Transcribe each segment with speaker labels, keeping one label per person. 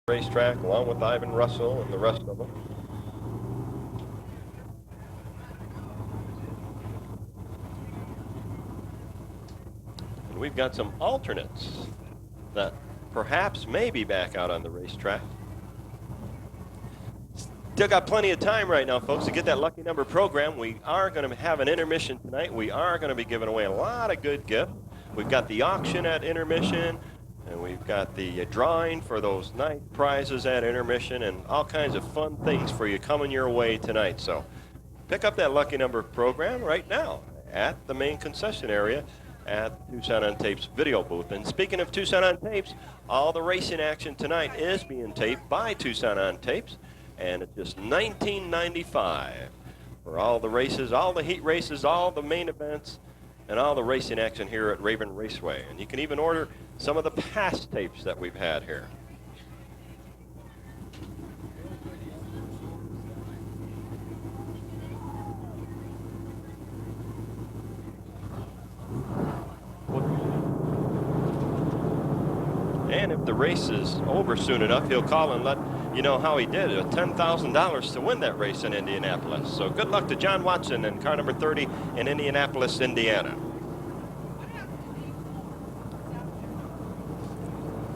Speaker 1: racetrack along with Ivan Russel and the rest of them. And we've got some alternates that perhaps may be back out on the racetrack. Still got plenty of time right now, folks, to get that lucky number program. We are going to have an intermission tonight. We are going to be giving away a lot of good gifts. We've got the auction at intermission, and we've got the drawing for those night prizes at intermission, and all kinds of fun things for you coming your way tonight. So pick up that lucky number program right now at the main concession area at Tucson on Tapes video booth. And speaking of Tucson on Tapes, all the racing action tonight is being taped by Tucson on Tapes. And it's just $19.95 for all the races, all the heat races, all the main events, and all the racing action here at Raven Raceway. And you can even order some of the past tapes that we've had here. And if the race is over soon enough, he'll call and let you know how he did. $10,000 to win that race in Indianapolis. So good luck to John Watson in car number 30 in Indianapolis, Indiana.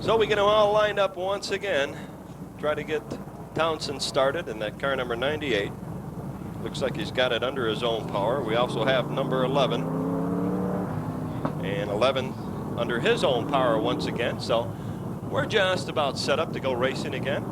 Speaker 1: So we get them all lined up once again. Try to get Townsend started in that car number 98. Looks like he's got it under his own power. We also have number 11. And 11 under his own power once again. So we're just about set up to go racing again.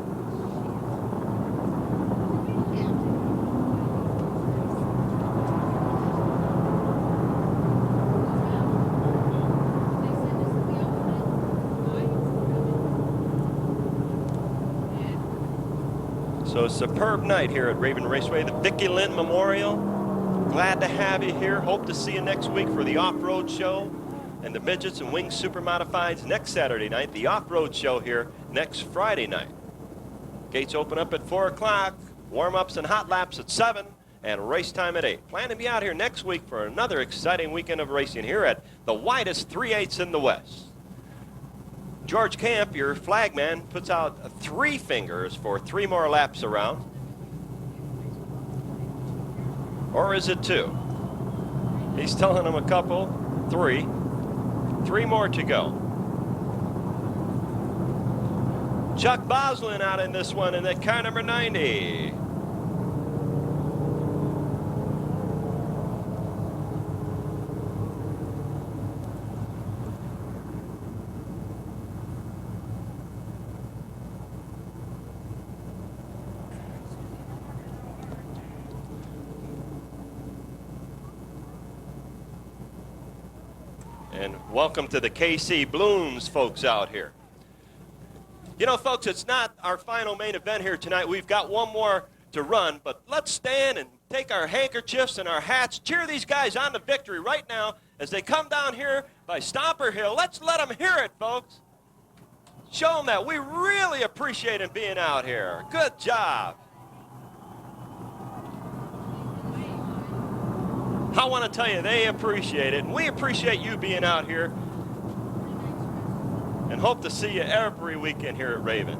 Speaker 1: So a superb night here at Raven Raceway, the Vicki Lynne Memorial. Glad to have you here. Hope to see you next week for the off-road show and the midgets and wings super modifieds next Saturday night. The off-road show here next Friday night. Gates open up at 4 o'clock, warm-ups and hot laps at 7, and race time at 8. Plan to be out here next week for another exciting weekend of racing here at the widest 3/8 in the West. George Camp, your flagman, puts out 3 fingers for 3 more laps around. Or is it 2? He's telling them a couple, 3. 3 more to go. Chuck Boslin out in this one in that car number 90. And welcome to the KC Blooms folks out here. You know, folks, it's not our final main event here tonight. We've got one more to run, but let's stand and take our handkerchiefs and our hats, cheer these guys on to victory right now as they come down here by Stomper Hill. Let's let them hear it, folks. Show them that we really appreciate them being out here. Good job. I want to tell you, they appreciate it, and we appreciate you being out here, and hope to see you every weekend here at Raven.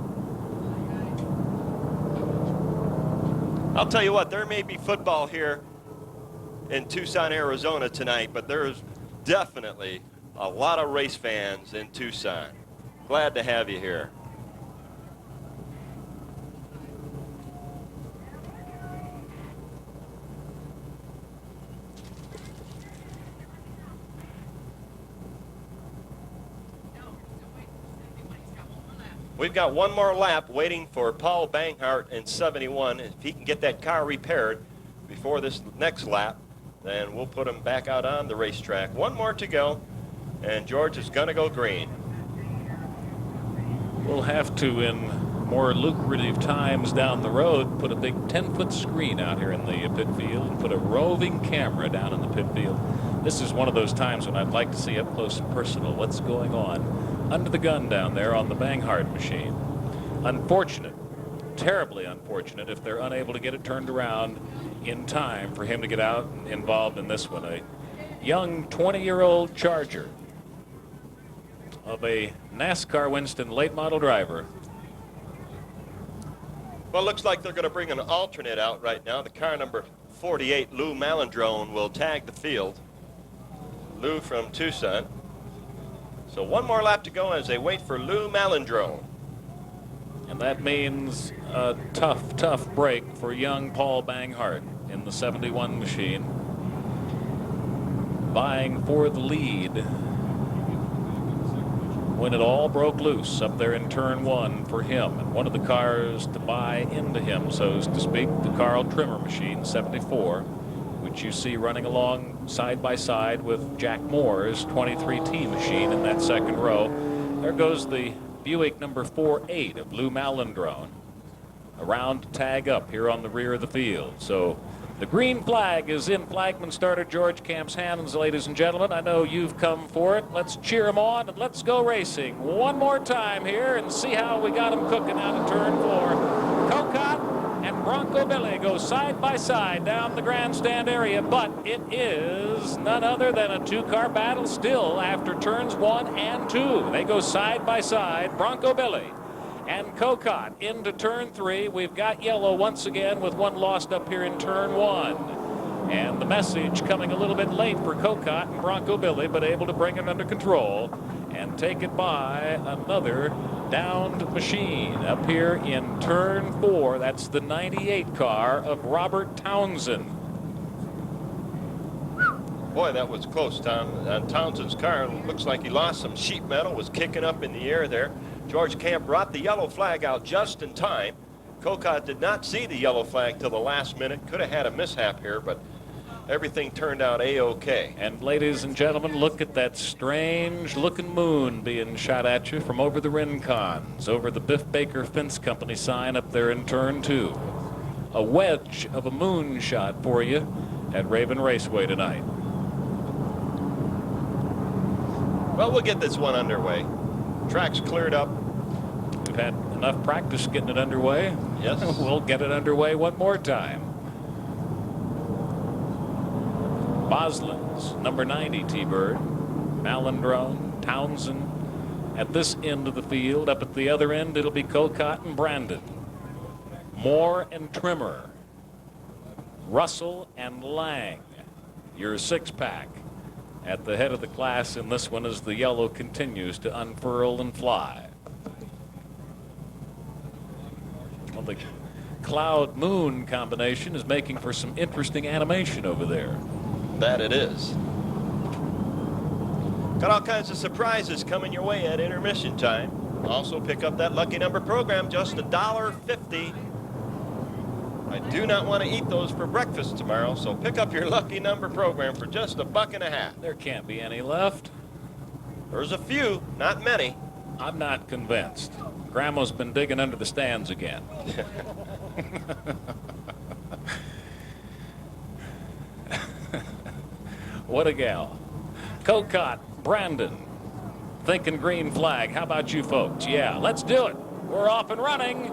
Speaker 1: I'll tell you what, there may be football here in Tucson, Arizona tonight, but there's definitely a lot of race fans in Tucson. Glad to have you here. We've got one more lap waiting for Paul Banghar in 71. If he can get that car repaired before this next lap, then we'll put him back out on the racetrack. One more to go, and George is going to go green.
Speaker 2: We'll have to, in more lucrative times down the road, put a big 10-foot screen out here in the pit field and put a roving camera down in the pit field. This is one of those times when I'd like to see up close and personal what's going on under the gun down there on the Banghar machine. Unfortunate, terribly unfortunate if they're unable to get it turned around in time for him to get out and involved in this one. A young 20-year-old Charger of a NASCAR Winston late model driver
Speaker 1: Well, looks like they're going to bring an alternate out right now. The car number 48, Lou Malandrone, will tag the field. Lou from Tucson. So one more lap to go as they wait for Lou Malandrone.
Speaker 2: And that means a tough break for young Paul Banghar in the 71 machine, vying for the lead when it all broke loose up there in turn 1 for him. And one of the cars to buy into him, so to speak, the Carl Trimmer machine, 74, which you see running along side by side with Jack Moore's 23T machine in that second row. There goes the Buick number 48 of Lou Malandrone, around to tag up here on the rear of the field. So the green flag is in flagman starter George Camp's hands, ladies and gentlemen. I know you've come for it. Let's cheer him on and let's go racing one more time here and see how we got him cooking out of turn 4. Cocott and Bronco Billy go side by side down the grandstand area, but it is none other than a 2-car battle still after turns 1 and 2. They go side by side, Bronco Billy and Cocott into turn 3. We've got yellow once again with one lost up here in turn 1. And the message coming a little bit late for Cocott and Bronco Billy, but able to bring it under control and take it by another downed machine up here in turn 4. That's the 98 car of Robert Townsend.
Speaker 1: Boy, that was close, Tom. Townsend's car looks like he lost some sheet metal, was kicking up in the air there. George Camp brought the yellow flag out just in time. Cocott did not see the yellow flag till the last minute. Could have had a mishap here, but everything turned out A-OK.
Speaker 2: And ladies and gentlemen, look at that strange looking moon being shot at you from over the Rincons, over the Biff Baker Fence Company sign up there in turn 2. A wedge of a moon shot for you at Raven Raceway tonight.
Speaker 1: Well, we'll get this one underway. Track's cleared up.
Speaker 2: We've had enough practice getting it underway.
Speaker 1: Yes.
Speaker 2: We'll get it underway one more time. Boslin's number 90 T-Bird, Malandrone, Townsend at this end of the field. Up at the other end, it'll be Cocott and Brandon, Moore and Trimmer, Russell and Lang, your 6-pack. At the head of the class in this one as the yellow continues to unfurl and fly. Well, the cloud-moon combination is making for some interesting animation over there.
Speaker 1: That it is. Got all kinds of surprises coming your way at intermission time. Also pick up that lucky number program, just $1.50. I do not want to eat those for breakfast tomorrow, so pick up your lucky number program for just $1.50.
Speaker 2: There can't be any left.
Speaker 1: There's a few, not many.
Speaker 2: I'm not convinced. Grandma's been digging under the stands again. What a gal. Cocott, Brandon, thinking green flag. How about you folks? Yeah, let's do it. We're off and running.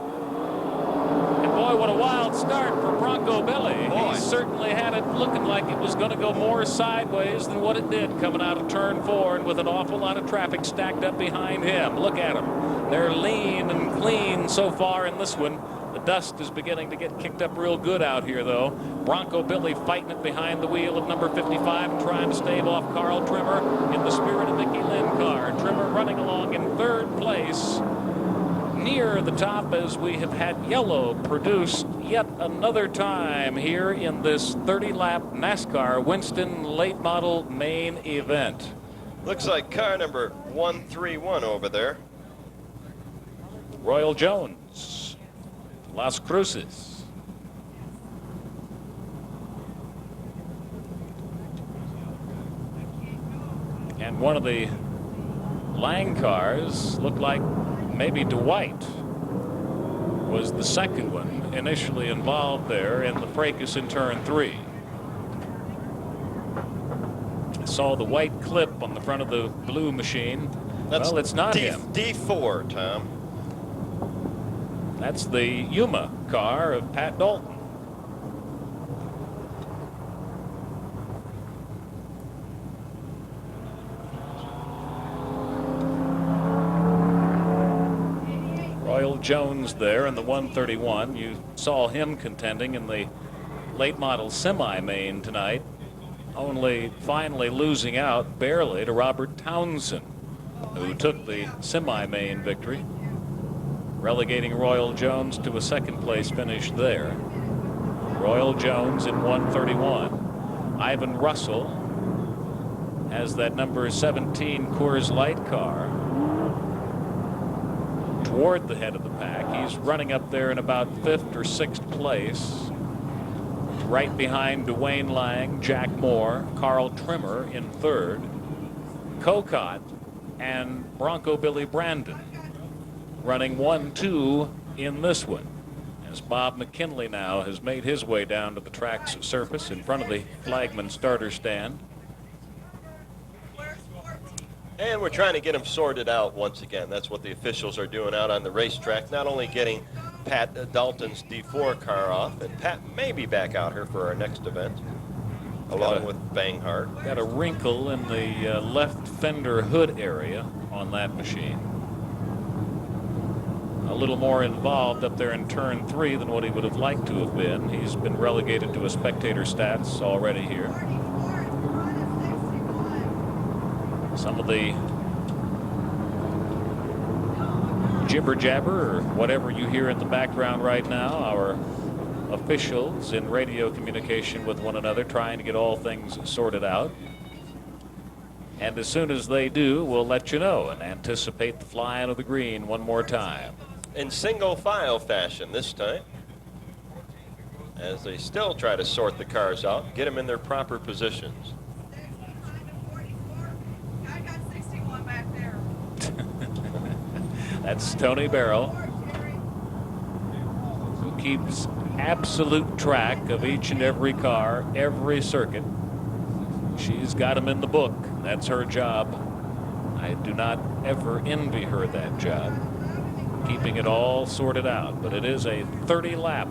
Speaker 2: And boy, what a wild start for Bronco Billy.
Speaker 1: Boy.
Speaker 2: He certainly had it looking like it was going to go more sideways than what it did coming out of turn 4, and with an awful lot of traffic stacked up behind him. Look at them. They're lean and clean so far in this one. The dust is beginning to get kicked up real good out here, though. Bronco Billy fighting it behind the wheel of number 55 and trying to stave off Carl Trimmer in the spirit of Vicki Lynne Carr. Trimmer running along in third place. Near the top as we have had yellow produced yet another time here in this 30-lap NASCAR Winston late model main event.
Speaker 1: Looks like car number 131 over there.
Speaker 2: Royal Jones, Las Cruces. And one of the Lang cars looked like maybe Dwight was the second one initially involved there in the fracas in turn 3. I saw the white clip on the front of the blue machine.
Speaker 1: That's
Speaker 2: well, it's not him.
Speaker 1: D4, Tom.
Speaker 2: That's the Yuma car of Pat Dalton. Royal Jones there in the 131. You saw him contending in the late model semi-main tonight, only finally losing out barely to Robert Townsend, who took the semi-main victory, relegating Royal Jones to a second place finish there. Royal Jones in 131. Ivan Russell has that number 17 Coors Light car toward the head of the pack. He's running up there in about 5th or 6th place, right behind Dwayne Lang, Jack Moore, Carl Trimmer in 3rd, Cocott and Bronco Billy Brandon running 1-2 in this one, as Bob McKinley now has made his way down to the track's surface in front of the flagman starter stand.
Speaker 1: And we're trying to get them sorted out once again. That's what the officials are doing out on the racetrack, not only getting Pat Dalton's D4 car off, and Pat may be back out here for our next event, along with Banghar.
Speaker 2: Got a wrinkle in the left fender hood area on that machine. A little more involved up there in turn 3 than what he would have liked to have been. He's been relegated to a spectator stats already here. Some of the jibber jabber or whatever you hear in the background right now, our officials in radio communication with one another, trying to get all things sorted out. And as soon as they do, we'll let you know and anticipate the flying of the green one more time.
Speaker 1: In single file fashion this time, as they still try to sort the cars out, get them in their proper positions.
Speaker 2: That's Tony Barrow, who keeps absolute track of each and every car, every circuit. She's got them in the book. That's her job. I do not ever envy her that job, keeping it all sorted out. But it is a 30-lap.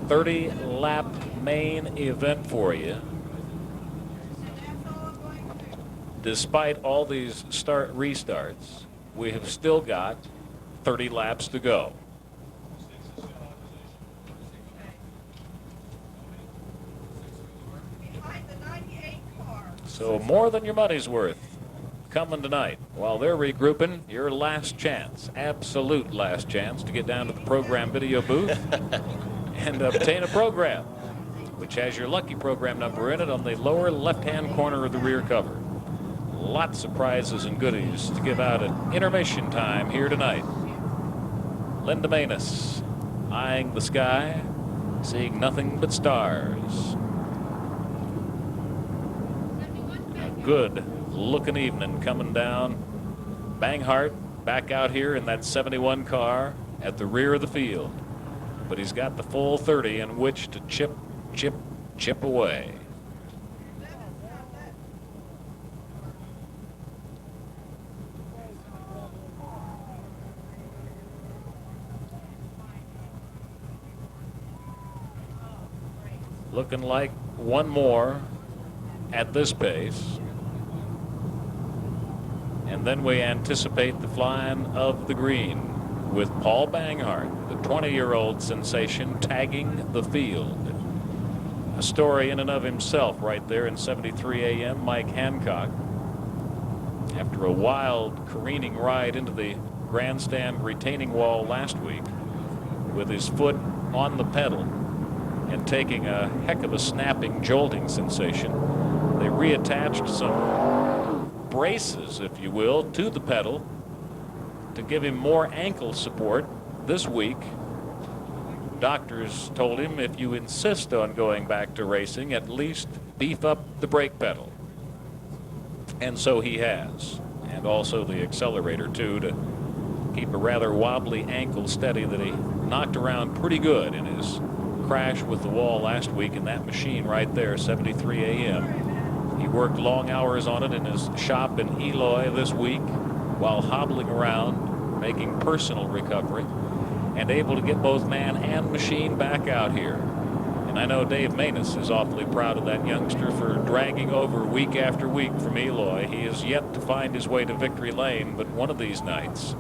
Speaker 2: lap main event for you. Despite all these restarts, we have still got 30 laps to go. So more than your money's worth coming tonight. While they're regrouping, your last chance, absolute last chance to get down to the program video booth and obtain a program, which has your lucky program number in it on the lower left-hand corner of the rear cover. Lots of prizes and goodies to give out at intermission time here tonight. Linda Manus eyeing the sky, seeing nothing but stars. A good looking evening coming down. Banghart back out here in that 71 car at the rear of the field. But he's got the full 30 in which to chip away. Looking like one more at this pace. And then we anticipate the flying of the green with Paul Banghart, the 20-year-old sensation, tagging the field. A story in and of himself right there in 73 AM. Mike Hancock, after a wild careening ride into the grandstand retaining wall last week with his foot on the pedal and taking a heck of a snapping, jolting sensation, they reattached some braces, if you will, to the pedal to give him more ankle support this week. Doctors told him, if you insist on going back to racing, at least beef up the brake pedal. And so he has. And also the accelerator, too, to keep a rather wobbly ankle steady that he knocked around pretty good in his crash with the wall last week in that machine right there, 73 AM. He worked long hours on it in his shop in Eloy this week while hobbling around, making personal recovery, and able to get both man and machine back out here And I know Dave Maness is awfully proud of that youngster for dragging over week after week from Eloy. He has yet to find his way to victory lane, but one of these nights,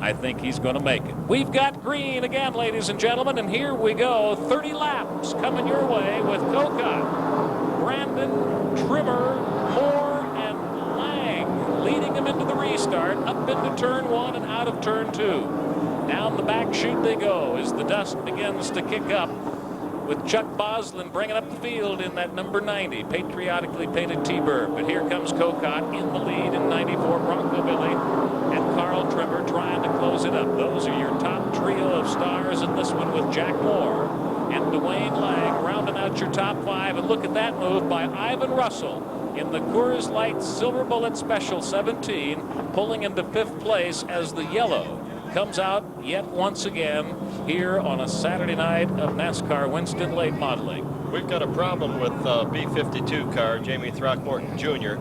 Speaker 2: I think he's going to make it. We've got green again, ladies and gentlemen, and here we go. 30 laps coming your way with Kokot, Brandon, Trimmer, Moore, and Lang leading him into the restart, up into turn 1 and out of turn 2. Down the back chute they go as the dust begins to kick up, with Chuck Boslin bringing up the field in that number 90, patriotically painted T-Bird. But here comes Kokot in the lead in 94 Bronco Billy, and Carl Trimmer trying to close it up. Those are your top trio of stars in this one, with Jack Moore and Dwayne Lang rounding out your top 5. And look at that move by Ivan Russell in the Coors Light Silver Bullet Special 17, pulling into 5th place as the yellow comes out yet once again here on a Saturday night of NASCAR Winston late modeling.
Speaker 1: We've got a problem with B52 car, Jamie Throckmorton Jr.,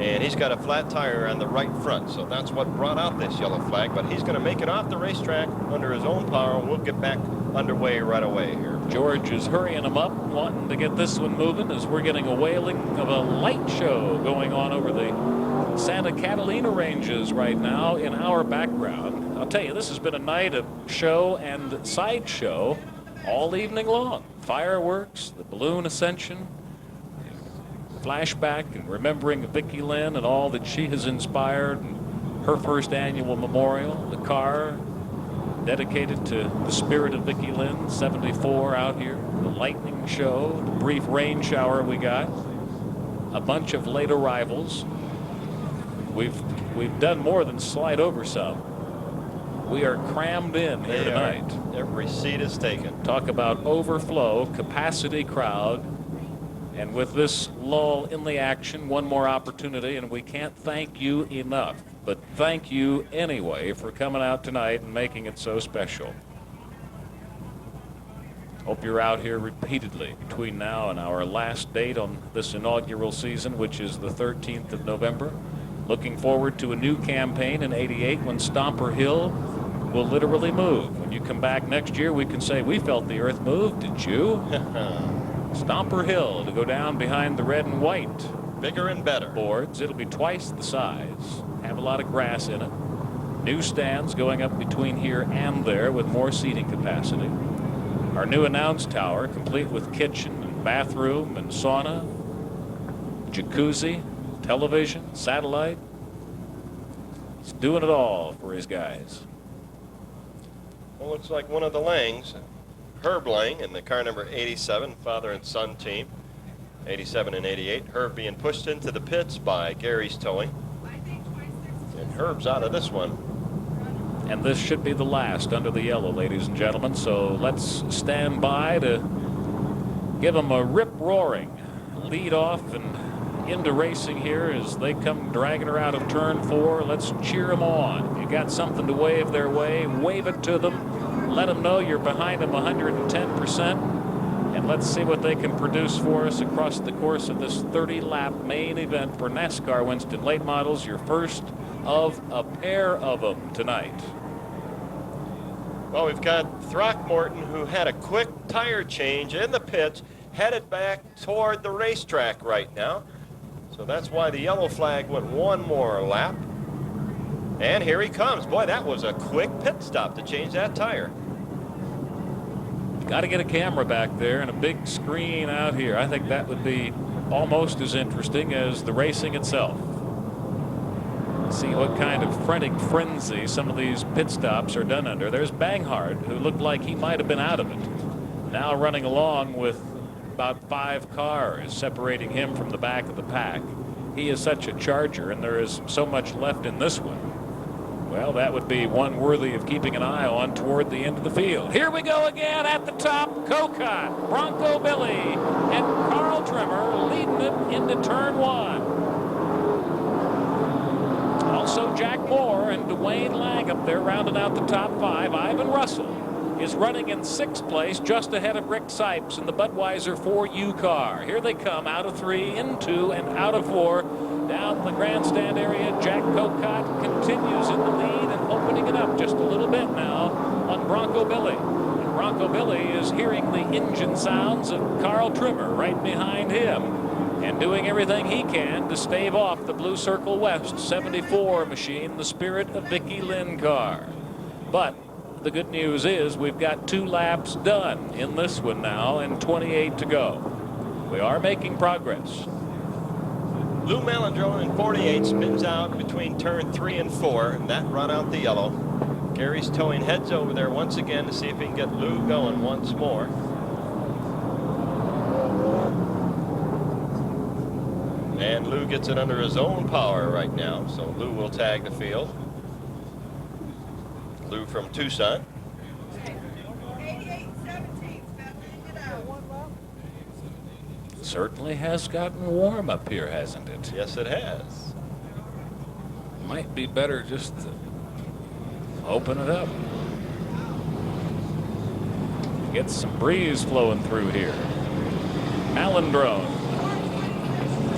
Speaker 1: and he's got a flat tire on the right front, so that's what brought out this yellow flag, but he's going to make it off the racetrack under his own power. We'll get back underway right away here.
Speaker 2: George is hurrying him up, wanting to get this one moving, as we're getting a wailing of a light show going on over the Santa Catalina ranges right now in our background. I'll tell you, this has been a night of show and sideshow all evening long. Fireworks, the balloon ascension, flashback, and remembering Vicki Lynne and all that she has inspired, and her first annual memorial, the car dedicated to the spirit of Vicki Lynne, 74 out here, the lightning show, the brief rain shower we got, a bunch of late arrivals. We've done more than slide over some. We are crammed in here tonight.
Speaker 1: Every seat is taken.
Speaker 2: Talk about overflow, capacity crowd. And with this lull in the action, one more opportunity, and we can't thank you enough. But thank you anyway for coming out tonight and making it so special. Hope you're out here repeatedly between now and our last date on this inaugural season, which is the 13th of November. Looking forward to a new campaign in '88 when Stomper Hill will literally move. When you come back next year, we can say, we felt the earth move, did you? Stomper Hill to go down behind the red and white.
Speaker 1: Bigger and better.
Speaker 2: Boards. It'll be twice the size. Have a lot of grass in it. New stands going up between here and there with more seating capacity. Our new announce tower, complete with kitchen and bathroom and sauna, jacuzzi, television, satellite. He's doing it all for his guys.
Speaker 1: Well, looks like one of the Langs, Herb Lang in the car number 87, father and son team, 87 and 88. Herb being pushed into the pits by Gary's Towing. And Herb's out of this one.
Speaker 2: And this should be the last under the yellow, ladies and gentlemen. So let's stand by to give them a rip-roaring lead off and into racing here as they come dragging her out of turn 4. Let's cheer them on. You got something to wave their way, wave it to them. Let them know you're behind them 110%. And let's see what they can produce for us across the course of this 30-lap main event for NASCAR Winston Late Models, your first of a pair of them tonight.
Speaker 1: Well, we've got Throckmorton, who had a quick tire change in the pits, headed back toward the racetrack right now. So that's why the yellow flag went one more lap. And here he comes. Boy, that was a quick pit stop to change that tire.
Speaker 2: Got to get a camera back there and a big screen out here. I think that would be almost as interesting as the racing itself. See what kind of frantic frenzy some of these pit stops are done under. There's Banghar, who looked like he might have been out of it. Now running along with about 5 cars separating him from the back of the pack. He is such a charger, and there is so much left in this one. Well, that would be one worthy of keeping an eye on toward the end of the field. Here we go again at the top. Kokot, Bronco Billy, and Carl Trimmer leading it into turn 1. Also Jack Moore and Dwayne Lang up there rounding out the top 5. Ivan Russel is running in 6th place, just ahead of Rick Sipes in the Budweiser 4U car. Here they come out of 3, in 2, and out of 4. Down the grandstand area, Jack continues in the lead and opening it up just a little bit now on Bronco Billy. Bronco Billy is hearing the engine sounds of Carl Trimmer right behind him and doing everything he can to stave off the Blue Circle West 74 machine, the Spirit of Vicki Lynne Carr. But the good news is we've got 2 laps done in this one now and 28 to go. We are making progress.
Speaker 1: Lou Malandrone in 48 spins out between turn 3 and 4, and that run out the yellow. Gary's towing heads over there once again to see if he can get Lou going once more. And Lou gets it under his own power right now, so Lou will tag the field. Lou from Tucson.
Speaker 3: 88-17.
Speaker 2: Certainly has gotten warm up here, hasn't it?
Speaker 1: Yes, it has.
Speaker 2: Might be better just to open it up. Get some breeze flowing through here. Malandrone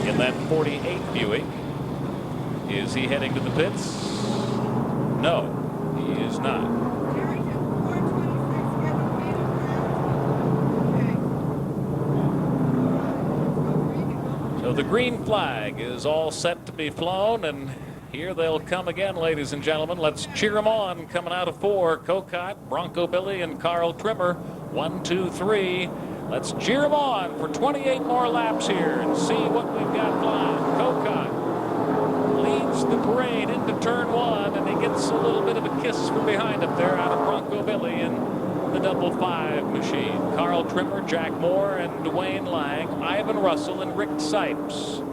Speaker 2: in that 48 Buick. Is he heading to the pits? No, he is not. So the green flag is all set to be flown, and here they'll come again, ladies and gentlemen. Let's cheer them on. Coming out of 4, Cocott, Bronco Billy, and Carl Trimmer. 1, 2, 3. Let's cheer them on for 28 more laps here and see what we've got flying. Cocott leads the parade into turn 1, and he gets a little bit of a kiss from behind up there out of Bronco Billy in the double 5 machine. Carl Trimmer, Jack Moore, and Dwayne Lang, Ivan Russel, and Rick Sipes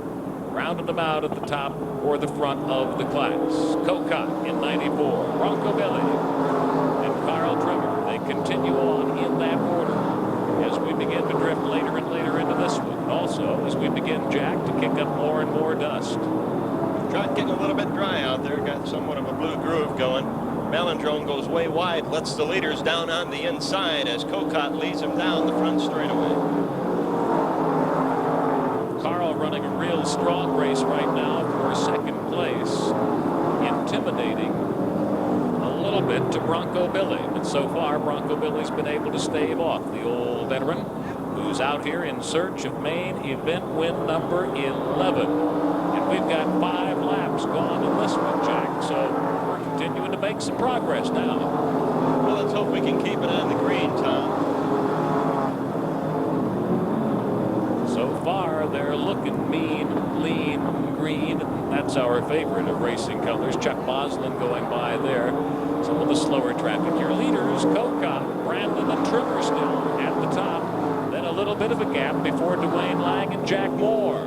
Speaker 2: rounded them out at the top or the front of the class. Cocott in 94, Bronco Billy, and Carl Trimmer. They continue on in that order as we begin to drift later and later into this one. And also as we begin, Jack, to kick up more and more dust.
Speaker 1: Track getting a little bit dry out there. Got somewhat of a blue groove going. Malandrone goes way wide, lets the leaders down on the inside as Cocott leads him down the front straightaway.
Speaker 2: Carl running a real strong race right now for 2nd place. Intimidating a little bit to Bronco Billy, but so far Bronco Billy's been able to stave off the old veteran who's out here in search of main event win number 11. And we've got 5 laps gone in this one, Jack, so we're continuing to make some progress now.
Speaker 1: Well, let's hope we can keep it on the green, Tom.
Speaker 2: So far, they're looking mean, lean, green. That's our favorite of racing colors. Chuck Boslin going by there. Some of the slower traffic here. Leaders, Cocott, Brandon, and Trimmer still at the top. Then a little bit of a gap before Dwayne Lang and Jack Moore.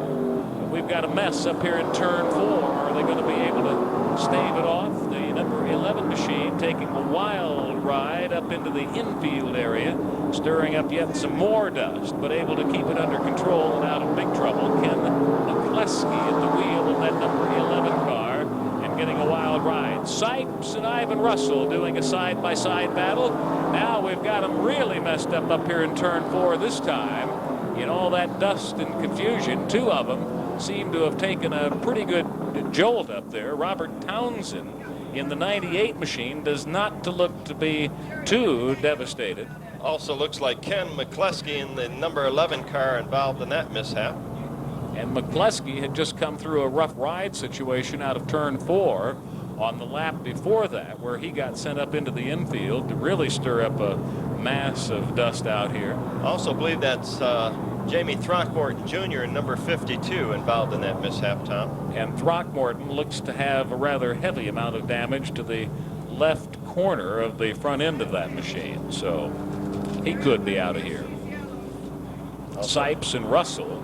Speaker 2: But we've got a mess up here in turn 4. Are they going to be able to stave it off? The number 11 machine taking a wild ride up into the infield area, stirring up yet some more dust, but able to keep it under control and out of big trouble. Ken McCleskey at the wheel of that number 11 car and getting a wild ride. Sipes and Ivan Russel doing a side-by-side battle. Now we've got them really messed up here in turn 4 this time. In all that dust and confusion, 2 of them seem to have taken a pretty good jolt up there. Robert Townsend in the 98 machine does not look to be too devastated.
Speaker 1: Also looks like Ken McCleskey in the number 11 car involved in that mishap.
Speaker 2: And McCleskey had just come through a rough ride situation out of turn 4 on the lap before that, where he got sent up into the infield to really stir up a mass of dust out here.
Speaker 1: Also believe that's Jamie Throckmorton Jr. in number 52 involved in that mishap, Tom.
Speaker 2: And Throckmorton looks to have a rather heavy amount of damage to the left corner of the front end of that machine, so he could be out of here. Sipes and Russell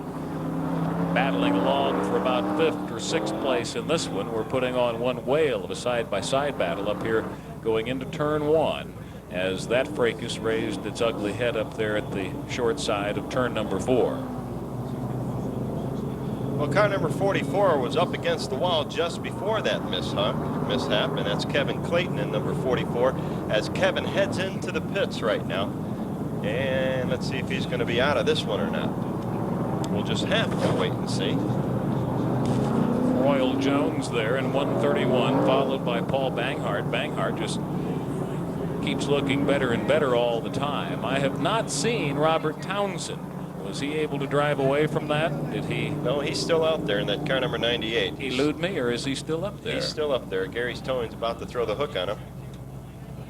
Speaker 2: battling along for about 5th or 6th place in this one. We're putting on one whale of a side-by-side battle up here going into turn 1 as that fracas raised its ugly head up there at the short side of turn number 4.
Speaker 1: Well, car number 44 was up against the wall just before that mishap, and that's Kevin Clayton in number 44 as Kevin heads into the pits right now. And let's see if he's going to be out of this one or not. We'll just have to wait and see.
Speaker 2: Royal Jones there in 131, followed by Paul Banghart. Banghart just keeps looking better and better all the time. I have not seen Robert Townsend. Was he able to drive away from that? Did he?
Speaker 1: No, he's still out there in that car number 98.
Speaker 2: Elude me, or is he still up there?
Speaker 1: He's still up there. Gary's towing's about to throw the hook on him.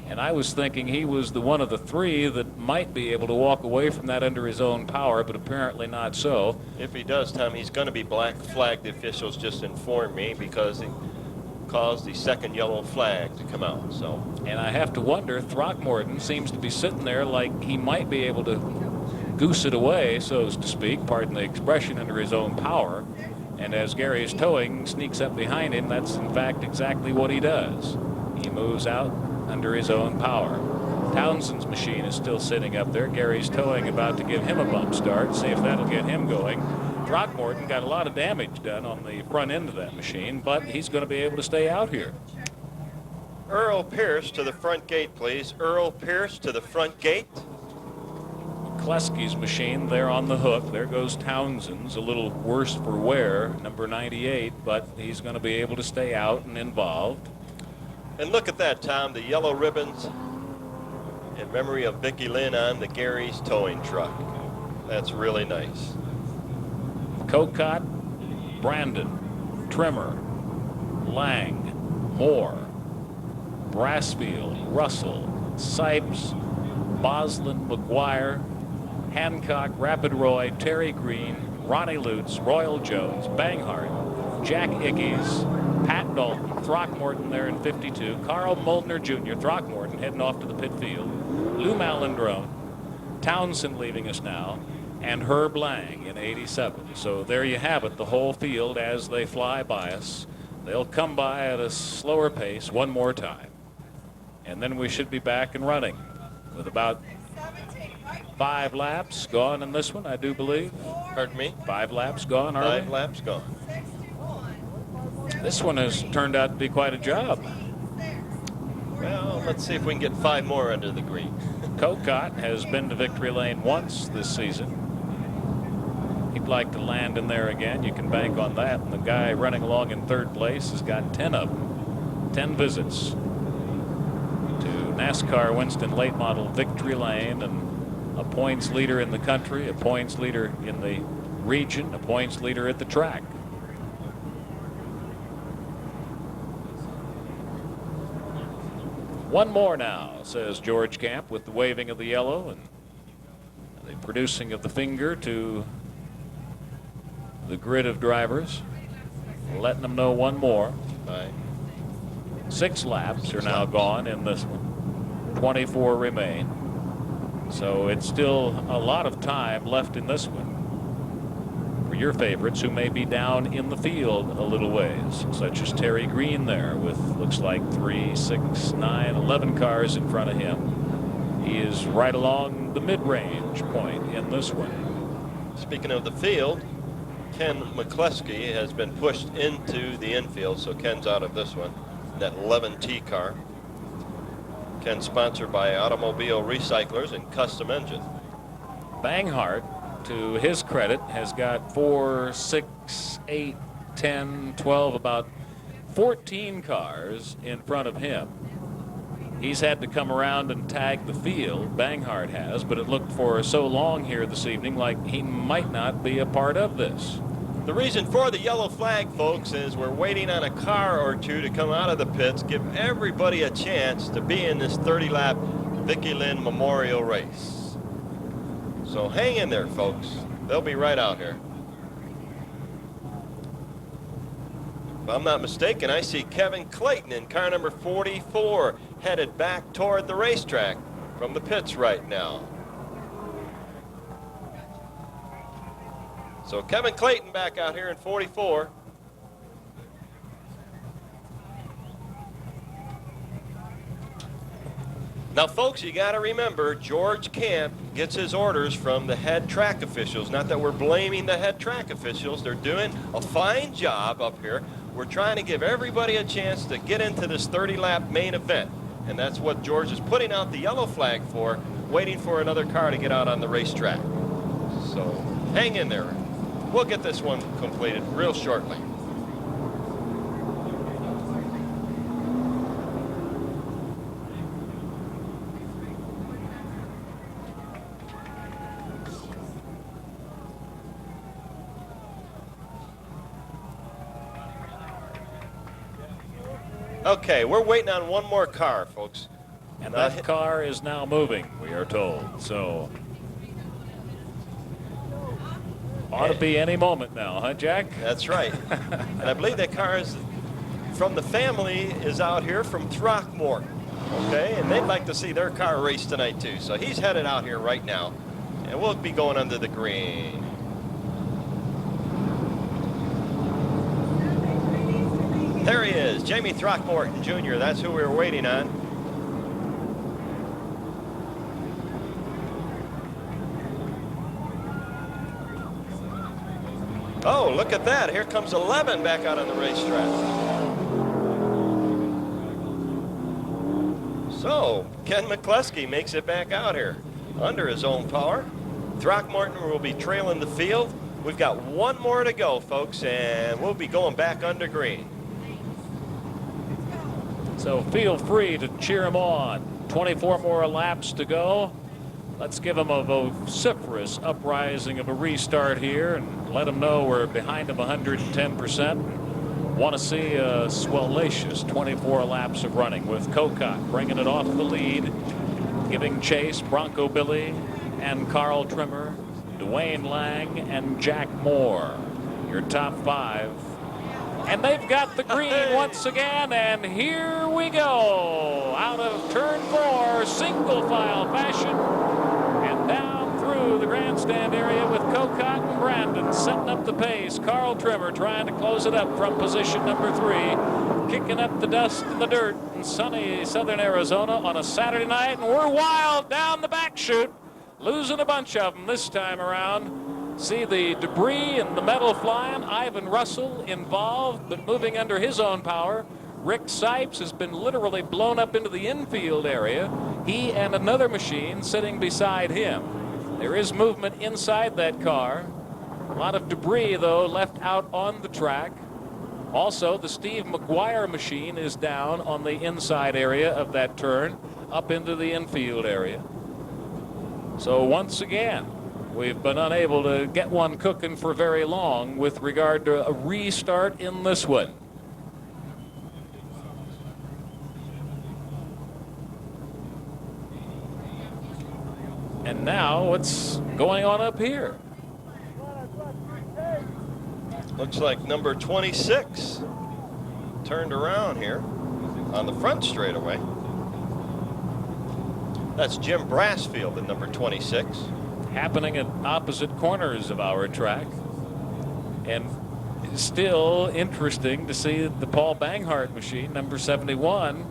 Speaker 2: And I was thinking he was the one of the three that might be able to walk away from that under his own power, but apparently not so.
Speaker 1: If he does, Tom, he's going to be black flagged. The officials just informed me because he caused the second yellow flag to come out. So,
Speaker 2: and I have to wonder, Throckmorton seems to be sitting there like he might be able to goose it away, so to speak, pardon the expression, under his own power. And as Gary's towing sneaks up behind him, that's in fact exactly what he does. He moves out under his own power. Townsend's machine is still sitting up there. Gary's towing about to give him a bump start, see if that'll get him going. Throckmorton got a lot of damage done on the front end of that machine, but he's going to be able to stay out here.
Speaker 1: Earl Pierce to the front gate, please. Earl Pierce to the front gate.
Speaker 2: Kleski's machine there on the hook. There goes Townsend's, a little worse for wear, number 98, but he's going to be able to stay out and involved.
Speaker 1: And look at that, Tom, the yellow ribbons in memory of Vicki Lynne on the Gary's towing truck. That's really nice.
Speaker 2: Cocott, Brandon, Trimmer, Lang, Moore, Brassfield, Russell, Sipes, Boslin, McGuire, Hancock, Rapid Roy, Terry Green, Ronnie Lutz, Royal Jones, Banghart, Jack Ickes, Pat Dalton, Throckmorton there in 52, Carl Moltner Jr., Throckmorton heading off to the pit field, Lou Malandrone, Townsend leaving us now, and Herb Lang in 87. So there you have it, the whole field as they fly by us. They'll come by at a slower pace one more time. And then we should be back and running with about 5 laps gone in this one, I do believe.
Speaker 1: Pardon me?
Speaker 2: 5 laps gone, are
Speaker 1: 5
Speaker 2: they?
Speaker 1: laps gone.
Speaker 2: This one has turned out to be quite a job.
Speaker 1: Well, let's see if we can get 5 more under the green.
Speaker 2: Cocott has been to victory lane once this season. He'd like to land in there again. You can bank on that. And the guy running along in 3rd place has got 10 of them. 10 visits to NASCAR Winston late model victory lane, and a points leader in the country, a points leader in the region, a points leader at the track. One more now, says George Camp, with the waving of the yellow and the producing of the finger to the grid of drivers, letting them know one more.
Speaker 1: Right.
Speaker 2: 6 laps are now gone in this one. 24 remain. So it's still a lot of time left in this one for your favorites who may be down in the field a little ways, such as Terry Green there with looks like 3, 6, 9, 11 cars in front of him. He is right along the mid-range point in this one.
Speaker 1: Speaking of the field, Ken McCleskey has been pushed into the infield, so Ken's out of this one, that 11T car. Ken sponsored by Automobile Recyclers and Custom Engine.
Speaker 2: Banghart, to his credit, has got 4, 6, 8, 10, 12, about 14 cars in front of him. He's had to come around and tag the field, Banghart has, but it looked for so long here this evening like he might not be a part of this.
Speaker 1: The reason for the yellow flag, folks, is we're waiting on a car or two to come out of the pits, give everybody a chance to be in this 30-lap Vicki Lynne Memorial race. So hang in there, folks. They'll be right out here. If I'm not mistaken, I see Kevin Clayton in car number 44 headed back toward the racetrack from the pits right now. So Kevin Clayton back out here in 44. Now, folks, you got to remember, George Camp gets his orders from the head track officials. Not that we're blaming the head track officials. They're doing a fine job up here. We're trying to give everybody a chance to get into this 30-lap main event. And that's what George is putting out the yellow flag for, waiting for another car to get out on the racetrack. So hang in there. We'll get this one completed real shortly. Okay, we're waiting on one more car, folks.
Speaker 2: And that car is now moving, we are told. So ought to be any moment now, huh, Jack?
Speaker 1: That's right. And I believe that car is from the family is out here from Throckmorton. Okay, and they'd like to see their car race tonight too. So he's headed out here right now, and we'll be going under the green. There he is, Jamie Throckmorton Jr. That's who we were waiting on. Oh, look at that. Here comes 11 back out on the racetrack. So, Ken McCluskey makes it back out here under his own power. Throckmorton will be trailing the field. We've got one more to go, folks, and we'll be going back under green.
Speaker 2: So feel free to cheer him on. 24 more laps to go. Let's give him a vociferous uprising of a restart here and let him know we're behind him 110%. Want to see a swallacious 24 laps of running with Hancock bringing it off the lead, giving chase Bronco Billy and Carl Trimmer, Dwayne Lang and Jack Moore. Your top 5. And they've got the green once again, and here we go. Out of turn 4, single file fashion, and down through the grandstand area with Hancock and Brandon setting up the pace. Carl Trimmer trying to close it up from position number 3, kicking up the dust and the dirt in sunny southern Arizona on a Saturday night, and we're wild down the back chute, losing a bunch of them this time around. See the debris and the metal flying. Ivan Russel involved, but moving under his own power. Rick Sipes has been literally blown up into the infield area. He and another machine sitting beside him. There is movement inside that car. A lot of debris, though, left out on the track. Also, the Steve McGuire machine is down on the inside area of that turn, up into the infield area. So once again, we've been unable to get one cooking for very long with regard to a restart in this one. And now what's going on up here?
Speaker 1: Looks like number 26 turned around here on the front straightaway. That's Jim Brassfield at number 26.
Speaker 2: Happening at opposite corners of our track, and still interesting to see the Paul Banghart machine, number 71,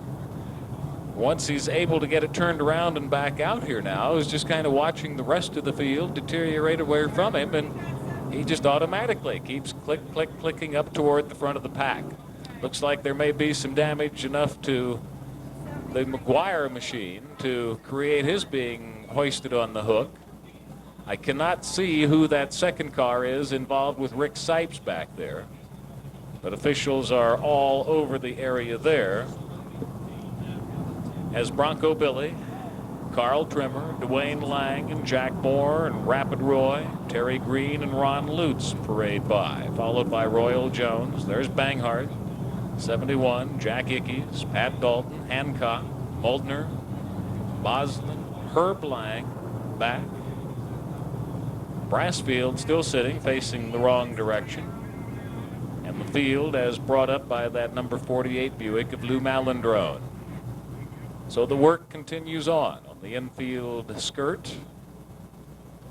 Speaker 2: once he's able to get it turned around and back out here now, is just kind of watching the rest of the field deteriorate away from him, and he just automatically keeps clicking up toward the front of the pack. Looks like there may be some damage enough to the McGuire machine to create his being hoisted on the hook. I cannot see who that second car is involved with Rick Sipes back there, but officials are all over the area there as Bronco Billy, Carl Trimmer, Dwayne Lang, and Jack Moore, and Rapid Roy, Terry Green, and Ron Lutz parade by, followed by Royal Jones. There's Banghart, 71, Jack Ickes, Pat Dalton, Hancock, Moltner, Boslin, Herb Lang, back. Brassfield still sitting, facing the wrong direction. And the field as brought up by that number 48 Buick of Lou Malandrone. So the work continues on the infield skirt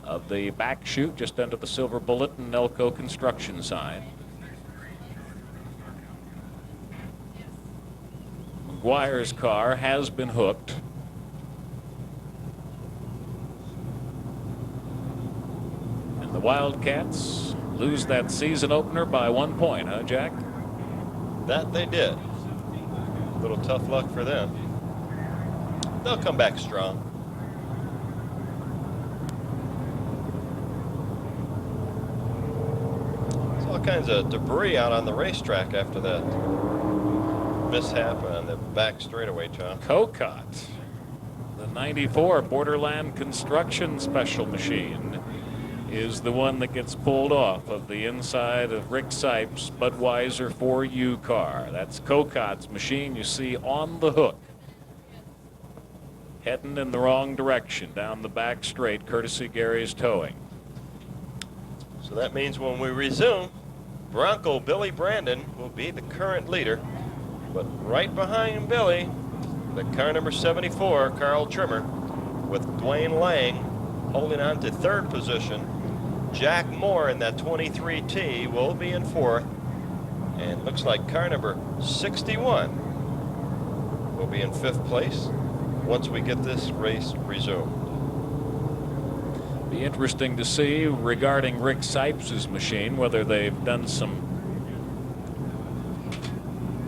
Speaker 2: of the back chute just under the Silver Bullet and Elko construction sign. McGuire's car has been hooked. And the Wildcats lose that season opener by 1 point, huh, Jack?
Speaker 1: That they did. A little tough luck for them. They'll come back strong. There's all kinds of debris out on the racetrack after that mishap on the back straightaway, John.
Speaker 2: Cocott, the 94 Borderland Construction Special Machine, is the one that gets pulled off of the inside of Rick Sipes' Budweiser 4U car. That's Cocot's machine you see on the hook, heading in the wrong direction down the back straight, courtesy Gary's towing.
Speaker 1: So that means when we resume, Bronco Billy Brandon will be the current leader, but right behind Billy, the car number 74, Carl Trimmer, with Dwayne Lang holding on to third position. Jack Moore in that 23T will be in fourth, and looks like car number 61 will be in fifth place once we get this race resumed.
Speaker 2: Be interesting to see regarding Rick Sipes' machine whether they've done some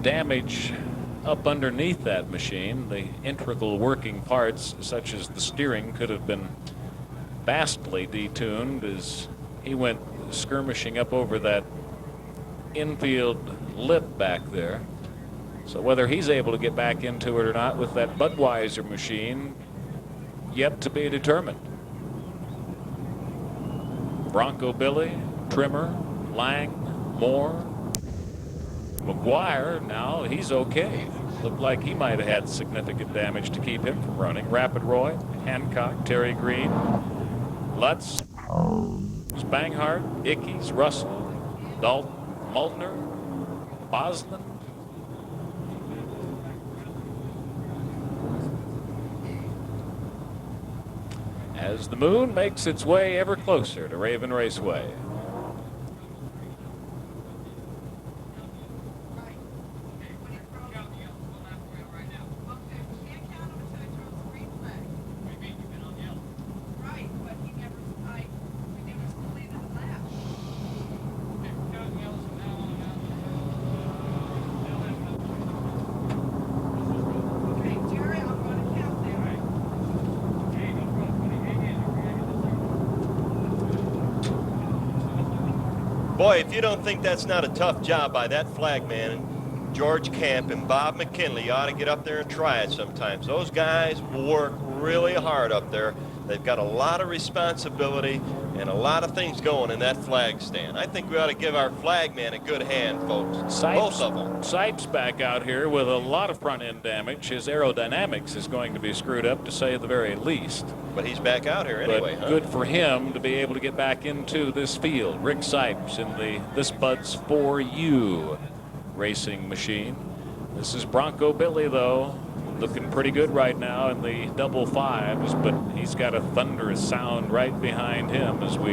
Speaker 2: damage up underneath that machine. The integral working parts, such as the steering, could have been vastly detuned as he went skirmishing up over that infield lip back there. So whether he's able to get back into it or not with that Budweiser machine, yet to be determined. Bronco Billy, Trimmer, Lang, Moore, McGuire, now he's okay. Looked like he might have had significant damage to keep him from running. Rapid Roy, Hancock, Terry Green, Lutz, Banghar, Ickes, Russell, Dalton, Moltner, Boslin. As the moon makes its way ever closer to Raven Raceway.
Speaker 1: Boy, if you don't think that's not a tough job by that flagman, George Camp and Bob McKinley, you ought to get up there and try it sometimes. Those guys work really hard up there. They've got a lot of responsibility and a lot of things going in that flag stand. I think we ought to give our flagman a good hand, folks. Both of them.
Speaker 2: Sipes back out here with a lot of front end damage. His aerodynamics is going to be screwed up, to say the very least.
Speaker 1: But he's back out here anyway,
Speaker 2: but good for him to be able to get back into this field. Rick Sipes in this Bud's 4U racing machine. This is Bronco Billy, though, looking pretty good right now in the double fives, but he's got a thunderous sound right behind him as we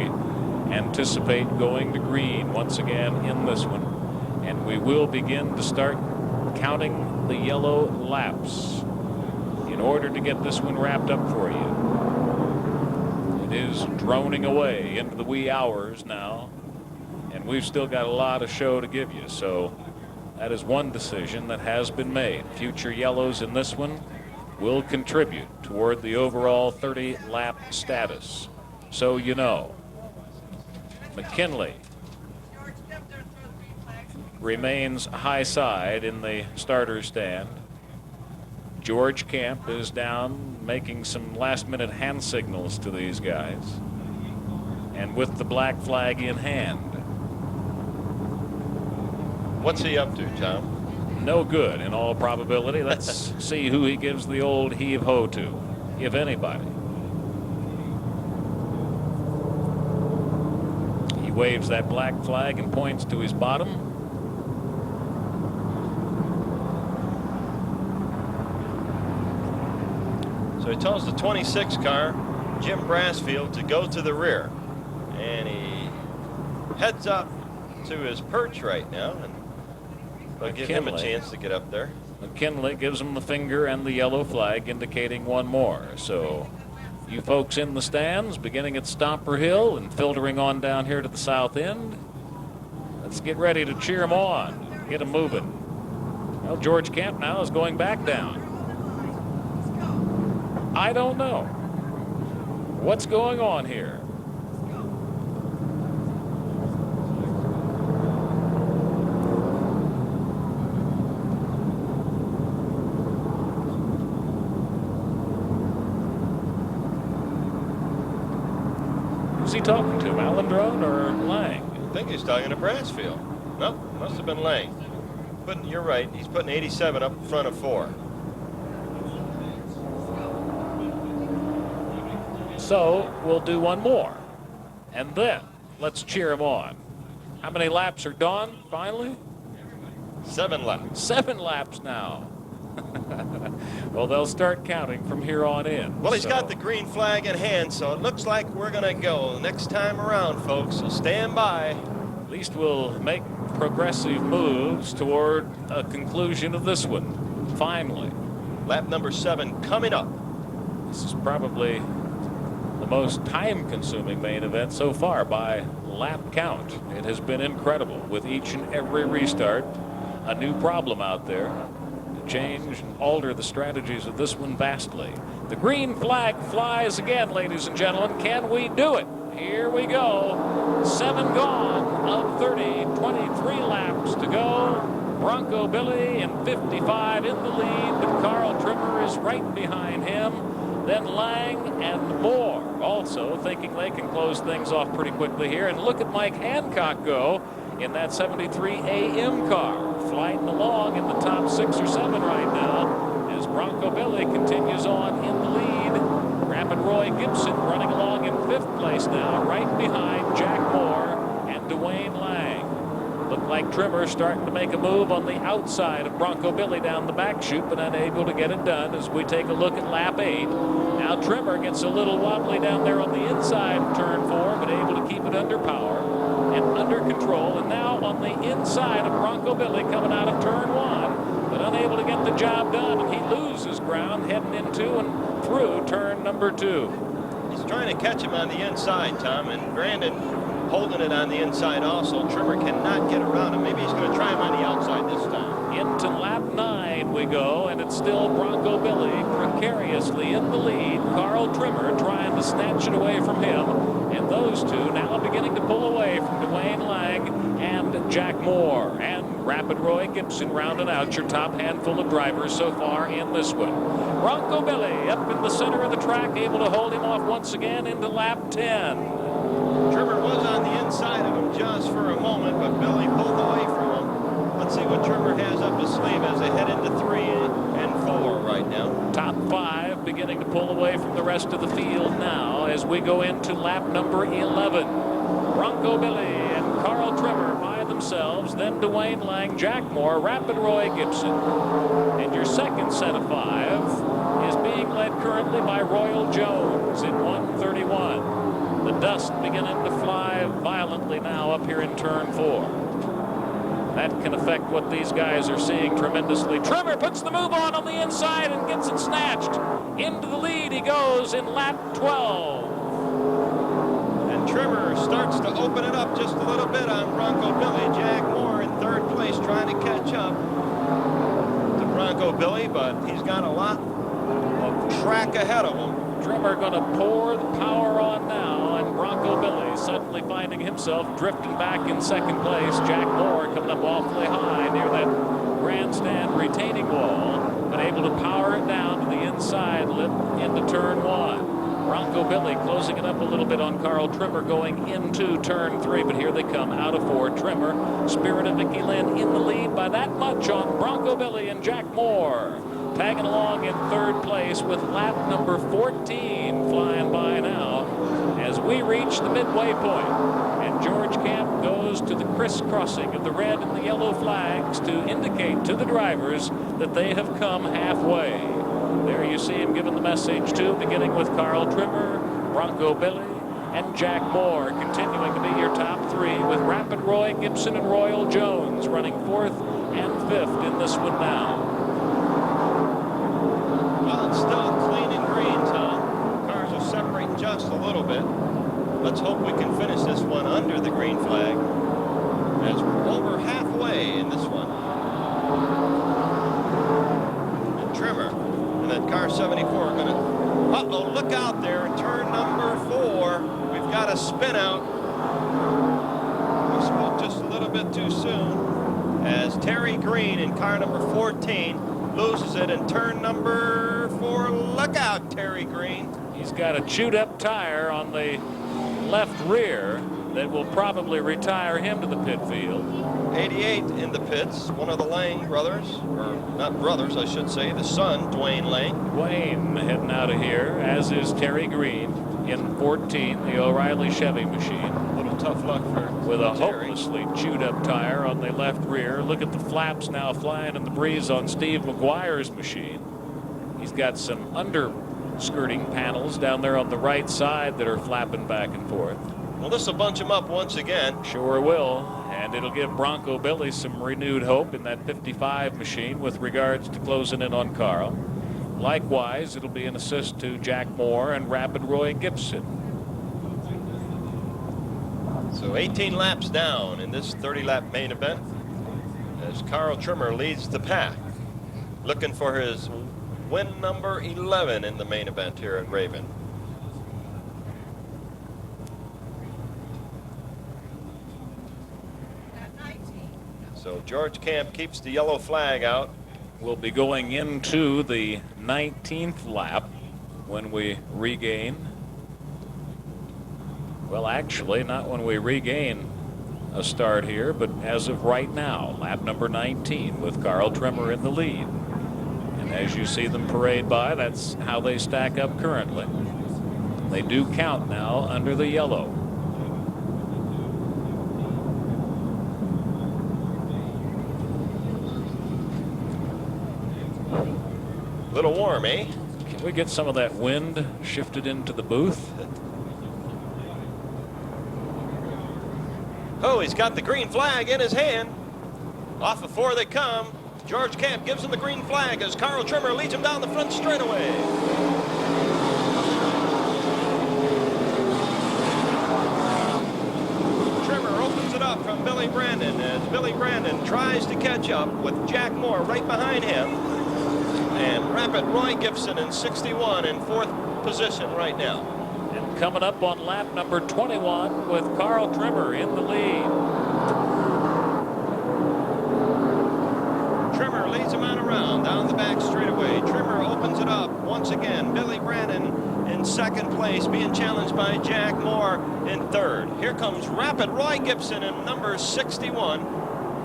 Speaker 2: anticipate going to green once again in this one. And we will begin to start counting the yellow laps in order to get this one wrapped up for you. It is droning away into the wee hours now, and we've still got a lot of show to give you. So that is one decision that has been made. Future yellows in this one will contribute toward the overall 30-lap status. So you know. McKinley remains high side in the starter stand. George Camp is down making some last-minute hand signals to these guys, and with the black flag in hand.
Speaker 1: What's he up to, Tom?
Speaker 2: No good in all probability. Let's see who he gives the old heave-ho to, if anybody. He waves that black flag and points to his bottom.
Speaker 1: So he tells the 26 car, Jim Brassfield, to go to the rear. And he heads up to his perch right now, and they'll give him a chance to get up there.
Speaker 2: McKinley gives him the finger and the yellow flag indicating one more. So you folks in the stands, beginning at Stomper Hill and filtering on down here to the south end, let's get ready to cheer them on, get them moving. Well, George Camp now is going back down. I don't know what's going on here. Who's he talking to, Malandrone or Lang?
Speaker 1: I think he's talking to Brassfield. Nope, must have been Lang. You're right, he's putting 87 up in front of 4.
Speaker 2: So we'll do one more, and then let's cheer him on. How many laps are done finally?
Speaker 1: 7 laps.
Speaker 2: 7 laps now. Well, they'll start counting from here on in.
Speaker 1: Well, he's got the green flag in hand, so it looks like we're going to go next time around, folks. So stand by.
Speaker 2: At least we'll make progressive moves toward a conclusion of this one. Finally.
Speaker 1: Lap number 7 coming up.
Speaker 2: This is probably the most time-consuming main event so far by lap count. It has been incredible with each and every restart. A new problem out there. Change and alter the strategies of this one vastly. The green flag flies again, ladies and gentlemen. Can we do it? Here we go. 7 gone of 30, 23 laps to go. Bronco Billy in 55 in the lead, but Carl Trimmer is right behind him. Then Lang and Moore also thinking they can close things off pretty quickly here. And look at Mike Hancock go in that 73 AM car. Flying along in the top 6 or 7 right now as Bronco Billy continues on in the lead. Rapid Roy Gibson running along in 5th place now, right behind Jack Moore and Dwayne Lang. Look like Trimmer starting to make a move on the outside of Bronco Billy down the back chute, but unable to get it done as we take a look at lap 8. Now Trimmer gets a little wobbly down there on the inside of turn 4, but able to keep it under power and under control. And now on the inside of Bronco Billy coming out of turn 1, but unable to get the job done, and he loses ground heading into and through turn number 2.
Speaker 1: He's trying to catch him on the inside, Tom, and Brandon holding it on the inside also. Trimmer cannot get around him. Maybe he's going to try him on the outside this time.
Speaker 2: Into lap 9 we go, and it's still Bronco Billy precariously in the lead. Carl Trimmer trying to snatch it away from him, and those two now beginning to pull away from Dwayne Lang and Jack Moore. And Rapid Roy Gibson rounding out your top handful of drivers so far in this one. Bronco Billy up in the center of the track, able to hold him off once again into lap 10.
Speaker 1: Trimmer was on the inside of him just for a moment, but Billy pulled away from him. Let's see what Trimmer has up his sleeve as they head into 3 and 4 right now.
Speaker 2: Top 5 beginning to pull away from the rest of the field now as we go into lap number 11. Bronco Billy and Carl Trimmer by themselves, then Dwayne Lang, Jack Moore, Rapid Roy Gibson. And your second set of 5 is being led currently by Royal Jones in 131. The dust beginning to fly violently now up here in turn 4. That can affect what these guys are seeing tremendously. Trimmer puts the move on the inside and gets it snatched. Into the lead he goes in lap 12.
Speaker 1: And Trimmer starts to open it up just a little bit on Bronco Billy. Jack Moore in 3rd place trying to catch up to Bronco Billy, but he's got a lot of track ahead of him.
Speaker 2: Trimmer going to pour the power on now, and Bronco Billy suddenly finding himself drifting back in 2nd place. Jack Moore coming up awfully high near that grandstand retaining wall, but able to power it down to the inside lip into turn 1. Bronco Billy closing it up a little bit on Carl Trimmer going into turn 3, but here they come out of 4. Trimmer, Spirit of Vicki Lynne in the lead by that much on Bronco Billy and Jack Moore. Tagging along in 3rd place with lap number 14 flying by now as we reach the midway point. And George Camp goes to the crisscrossing of the red and the yellow flags to indicate to the drivers that they have come halfway. There you see him giving the message too, beginning with Carl Trimmer, Bronco Billy, and Jack Moore continuing to be your top 3 with Rapid Roy Gibson and Royal Jones running 4th and 5th in this one now.
Speaker 1: Well, it's still clean and green, Tom. Cars are separating just a little bit. Let's hope we can finish this one under the green flag, as we're over halfway in this one. And Trimmer and that car 74 are going to... Uh-oh, look out there in turn number 4. We've got a spin out. We spoke just a little bit too soon as Terry Green in car number 14 loses it in turn number 4. Look out, Terry Green.
Speaker 2: He's got a chewed up tire on the left rear that will probably retire him to the pit field.
Speaker 1: 88 in the pits, one of the Lang brothers, or not brothers, I should say, the son, Dwayne Lang.
Speaker 2: Dwayne heading out of here, as is Terry Green in 14, the O'Reilly Chevy machine.
Speaker 1: A little tough luck for
Speaker 2: with a
Speaker 1: Terry.
Speaker 2: hopelessly chewed up tire on the left rear. Look at the flaps now flying in the breeze on Steve McGuire's machine. He's got some underskirting panels down there on the right side that are flapping back and forth.
Speaker 1: Well, this will bunch him up once again.
Speaker 2: Sure will, and it'll give Bronco Billy some renewed hope in that 55 machine with regards to closing in on Carl. Likewise, it'll be an assist to Jack Moore and Rapid Roy Gibson.
Speaker 1: So 18 laps down in this 30-lap main event as Carl Trimmer leads the pack, looking for his win number 11 in the main event here at Raven. So George Camp keeps the yellow flag out.
Speaker 2: We'll be going into the 19th lap when we regain. Well, actually, not when we regain a start here, but as of right now, lap number 19 with Carl Trimmer in the lead. And as you see them parade by, that's how they stack up currently. They do count now under the yellow.
Speaker 1: Little warm, eh?
Speaker 2: Can we get some of that wind shifted into the booth?
Speaker 1: Oh, he's got the green flag in his hand. Off of 4 they come. George Camp gives him the green flag as Carl Trimmer leads him down the front straightaway. Trimmer opens it up from Billy Brandon as Billy Brandon tries to catch up with Jack Moore right behind him. And Rapid Roy Gibson in 61 in 4th position right now.
Speaker 2: And coming up on lap number 21 with Carl Trimmer in the lead.
Speaker 1: Trimmer leads him on around down the back straightaway. Trimmer opens it up once again. Billy Brandon in 2nd place, being challenged by Jack Moore in 3rd. Here comes Rapid Roy Gibson in number 61,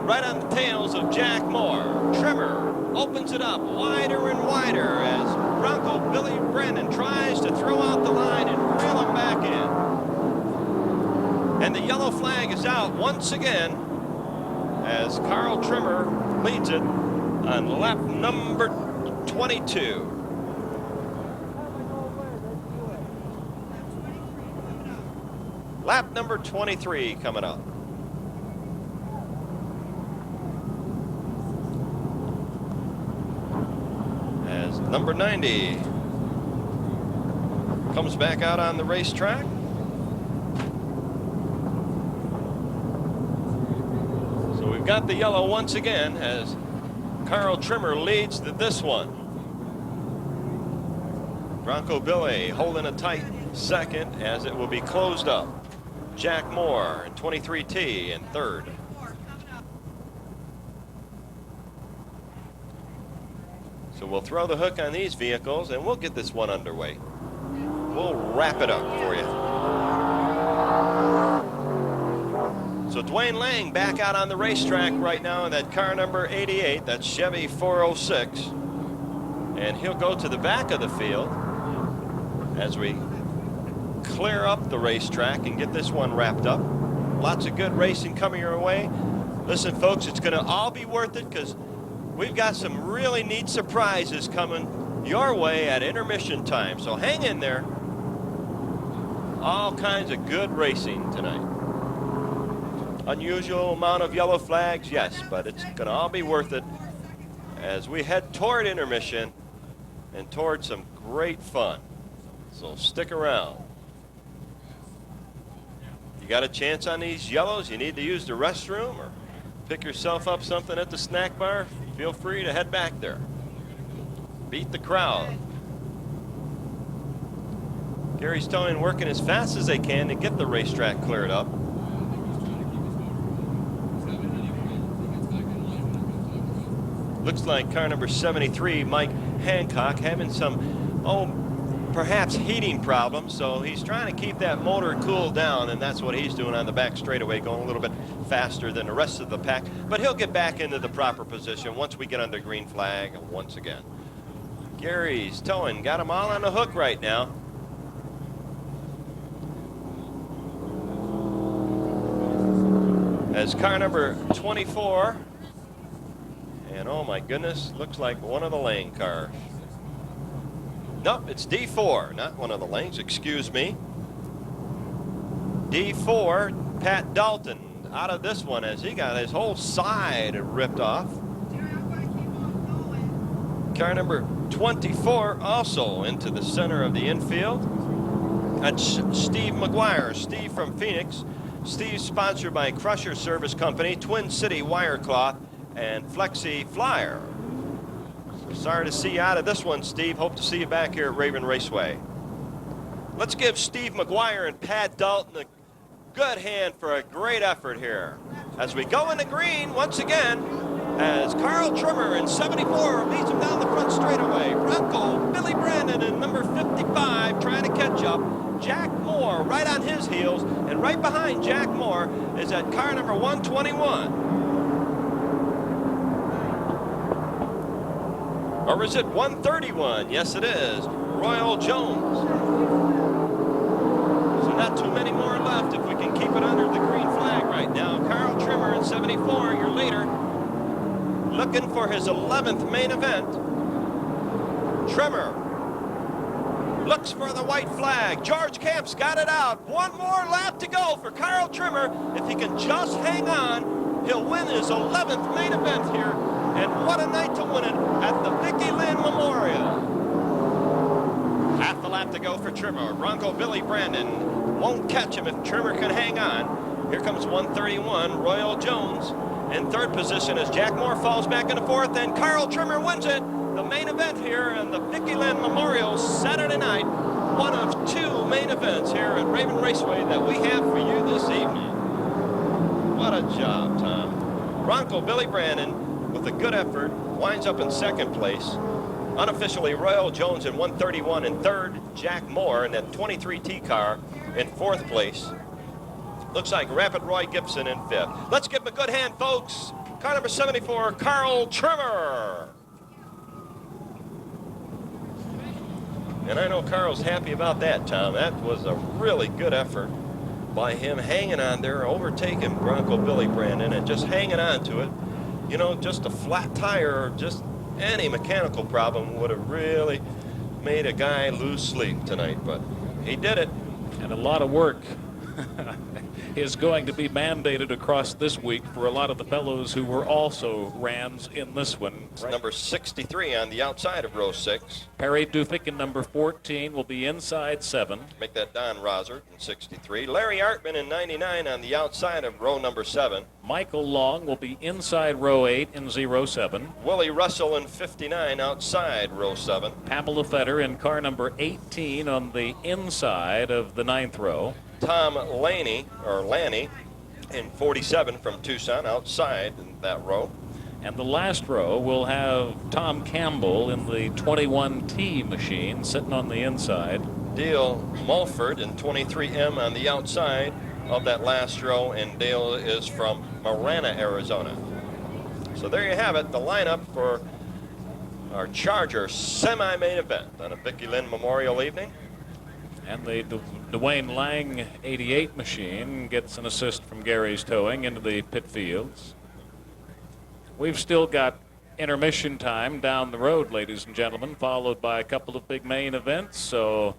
Speaker 1: right on the tails of Jack Moore. Trimmer opens it up wider and wider as Bronco Billy Brandon tries to throw out the line and reel him back in. And the yellow flag is out once again as Carl Trimmer leads it on lap number 22. Lap number 23 coming up. As number 90 comes back out on the racetrack. So we've got the yellow once again as Carl Trimmer leads this one. Bronco Billy holding a tight 2nd as it will be closed up. Jack Moore in 23T in 3rd. So we'll throw the hook on these vehicles and we'll get this one underway. We'll wrap it up for you. So Dwayne Lang back out on the racetrack right now in that car number 88, that's Chevy 406. And he'll go to the back of the field as we clear up the racetrack and get this one wrapped up. Lots of good racing coming your way. Listen, folks, it's going to all be worth it because we've got some really neat surprises coming your way at intermission time. So hang in there. All kinds of good racing tonight. Unusual amount of yellow flags, yes, but it's going to all be worth it as we head toward intermission and toward some great fun. So stick around. You got a chance on these yellows, you need to use the restroom or pick yourself up something at the snack bar, feel free to head back there. Beat the crowd. Gary's Towing working as fast as they can to get the racetrack cleared up. Looks like car number 73, Mike Hancock, having some, perhaps heating problems, so he's trying to keep that motor cooled down, and that's what he's doing on the back straightaway, going a little bit faster than the rest of the pack. But he'll get back into the proper position once we get under green flag once again. Gary's towing, got them all on the hook right now. As car number 24, and oh my goodness, looks like one of the lane cars. Nope, it's D4, not one of the lanes, excuse me. D4, Pat Dalton, out of this one as he got his whole side ripped off. Car number 24 also into the center of the infield. That's Steve McGuire, Steve from Phoenix. Steve's sponsored by Crusher Service Company, Twin City Wirecloth, and Flexi Flyer. So sorry to see you out of this one, Steve. Hope to see you back here at Raven Raceway. Let's give Steve McGuire and Pat Dalton a good hand for a great effort here. As we go into green once again, as Carl Trimmer in 74 leads him down the front straightaway. Bronco, Billy Brandon in number 55 trying to catch up. Jack Moore right on his heels, and right behind Jack Moore is that car number 121. Or is it 131? Yes, it is. Royal Jones. So not too many more left if we can keep it under the green flag right now. Carl Trimmer in 74, your leader, looking for his 11th main event. Trimmer looks for the white flag. George Camp's got it out. One more lap to go for Carl Trimmer. If he can just hang on, he'll win his 11th main event here. And what a night to win it at the Vicki Lynne Memorial. Half the lap to go for Trimmer. Bronco Billy Brandon won't catch him if Trimmer can hang on. Here comes 131, Royal Jones. In third position as Jack Moore falls back into fourth, and Carl Trimmer wins it. The main event here in the Vicki Lynne Memorial Saturday night. One of two main events here at Raven Raceway that we have for you this evening. What a job, Tom. Bronco Billy Brandon, with a good effort, winds up in second place. Unofficially, Royal Jones in 131 in third. Jack Moore in that 23T car in fourth place. Looks like Rapid Roy Gibson in fifth. Let's give him a good hand, folks. Car number 74, Carl Trimmer. And I know Carl's happy about that, Tom. That was a really good effort by him hanging on there, overtaking Bronco Billy Brandon and just hanging on to it. You know, just a flat tire or just any mechanical problem would have really made a guy lose sleep tonight, but he did it.
Speaker 2: And a lot of work is going to be mandated across this week for a lot of the fellows who were also Rams in this one.
Speaker 1: Right. Number 63 on the outside of row 6.
Speaker 2: Perry Dufik in number 14 will be inside 7.
Speaker 1: Make that Don Rosert in 63. Larry Artman in 99 on the outside of row number 7.
Speaker 2: Michael Long will be inside row 8 in 07.
Speaker 1: Willie Russell in 59 outside row 7.
Speaker 2: Pamela Fetter in car number 18 on the inside of the 9th row.
Speaker 1: Tom Laney in 47 from Tucson outside in that row.
Speaker 2: And the last row will have Tom Campbell in the 21T machine sitting on the inside.
Speaker 1: Dale Mulford in 23M on the outside of that last row, and Dale is from Marana, Arizona. So there you have it, the lineup for our Charger semi-main event on a Vicki Lynne Memorial evening.
Speaker 2: And the Dwayne Lang 88 machine gets an assist from Gary's Towing into the pit fields. We've still got intermission time down the road, ladies and gentlemen, followed by a couple of big main events, so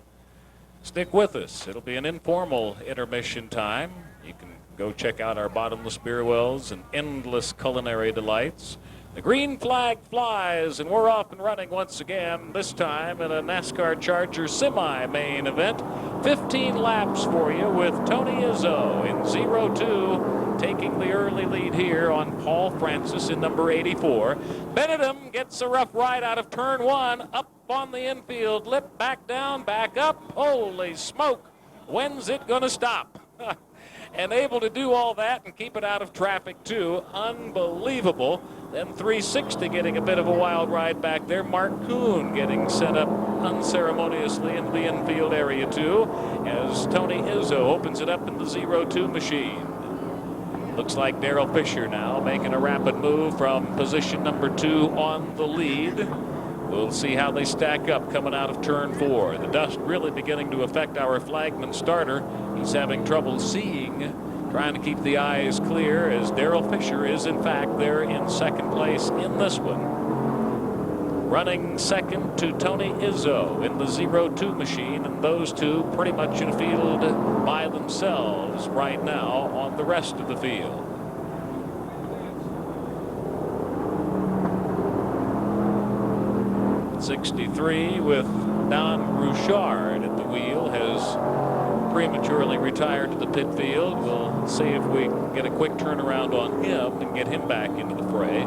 Speaker 2: stick with us. It'll be an informal intermission time. You can go check out our bottomless beer wells and endless culinary delights. The green flag flies, and we're off and running once again, this time in a NASCAR Charger semi-main event. 15 laps for you with Tony Izzo in 02, taking the early lead here on Paul Francis in number 84. Benedum gets a rough ride out of turn 1, up on the infield lip, back down, back up. Holy smoke, when's it going to stop? and able to do all that and keep it out of traffic, too. Unbelievable. Then 360 getting a bit of a wild ride back there. Mark Kuhn getting set up unceremoniously into the infield area, too, as Tony Izzo opens it up in the 0-2 machine. Looks like Darrell Fisher now making a rapid move from position number 2 on the lead. We'll see how they stack up coming out of turn 4. The dust really beginning to affect our flagman starter. He's having trouble seeing, trying to keep the eyes clear, as Darrell Fisher is in fact there in second place in this one. Running second to Tony Izzo in the 0-2 machine, and those two pretty much in a field by themselves right now on the rest of the field. '63 with Don Bouchard at the wheel has prematurely retired to the pit field. We'll see if we can get a quick turnaround on him and get him back into the fray.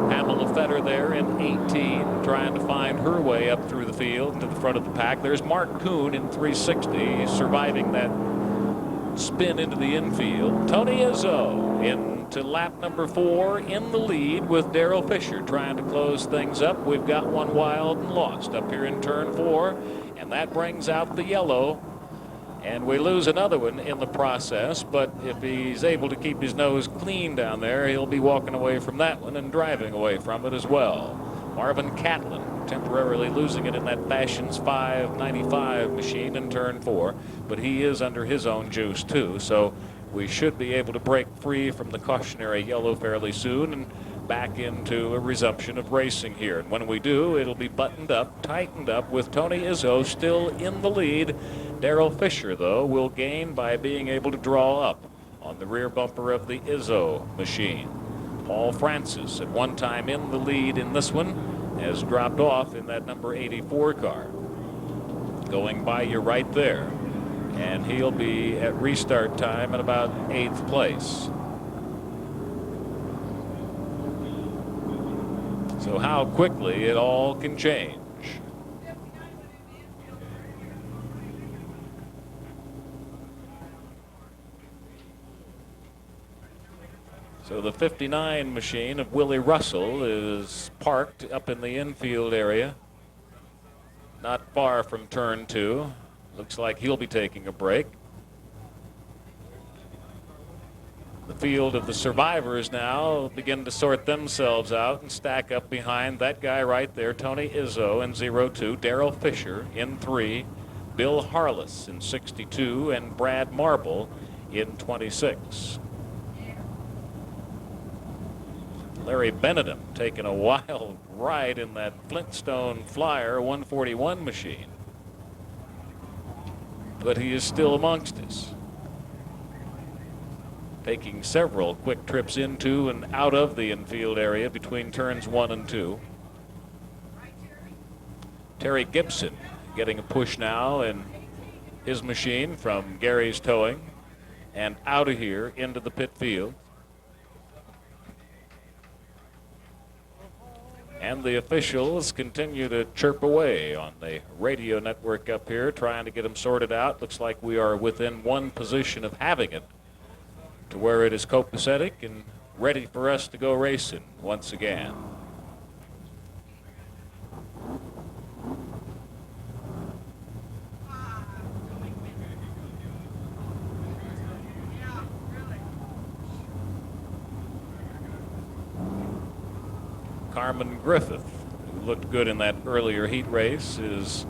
Speaker 2: Pamela Fetter there in 18, trying to find her way up through the field to the front of the pack. There's Mark Kuhn in 360, surviving that spin into the infield. Tony Izzo into lap number 4 in the lead with Darrell Fisher trying to close things up. We've got one wild and lost up here in turn 4, and that brings out the yellow, and we lose another one in the process. But if he's able to keep his nose clean down there, he'll be walking away from that one and driving away from it as well. Marvin Catlin temporarily losing it in that Fashions 595 machine in turn 4, but he is under his own juice too, so we should be able to break free from the cautionary yellow fairly soon and back into a resumption of racing here. And when we do, it'll be buttoned up, tightened up, with Tony Izzo still in the lead. Darrell Fisher, though, will gain by being able to draw up on the rear bumper of the Izzo machine. Paul Francis, at one time in the lead in this one, has dropped off in that number 84 car. Going by you right there. And he'll be at restart time at about 8th place. So how quickly it all can change. So the 59 machine of Willie Russell is parked up in the infield area, not far from turn 2. Looks like he'll be taking a break. The field of the survivors now begin to sort themselves out and stack up behind that guy right there, Tony Izzo in 0-2, Darrell Fisher in 3, Bill Harless in 62, and Brad Marble in 26. Larry Benedum taking a wild ride in that Flintstone Flyer 141 machine. But he is still amongst us, taking several quick trips into and out of the infield area between turns 1 and 2. Terry Gibson getting a push now in his machine from Gary's Towing and out of here into the pit field. And the officials continue to chirp away on the radio network up here, trying to get them sorted out. Looks like we are within one position of having it to where it is copacetic and ready for us to go racing once again. Carmen Griffith, who looked good in that earlier heat race, is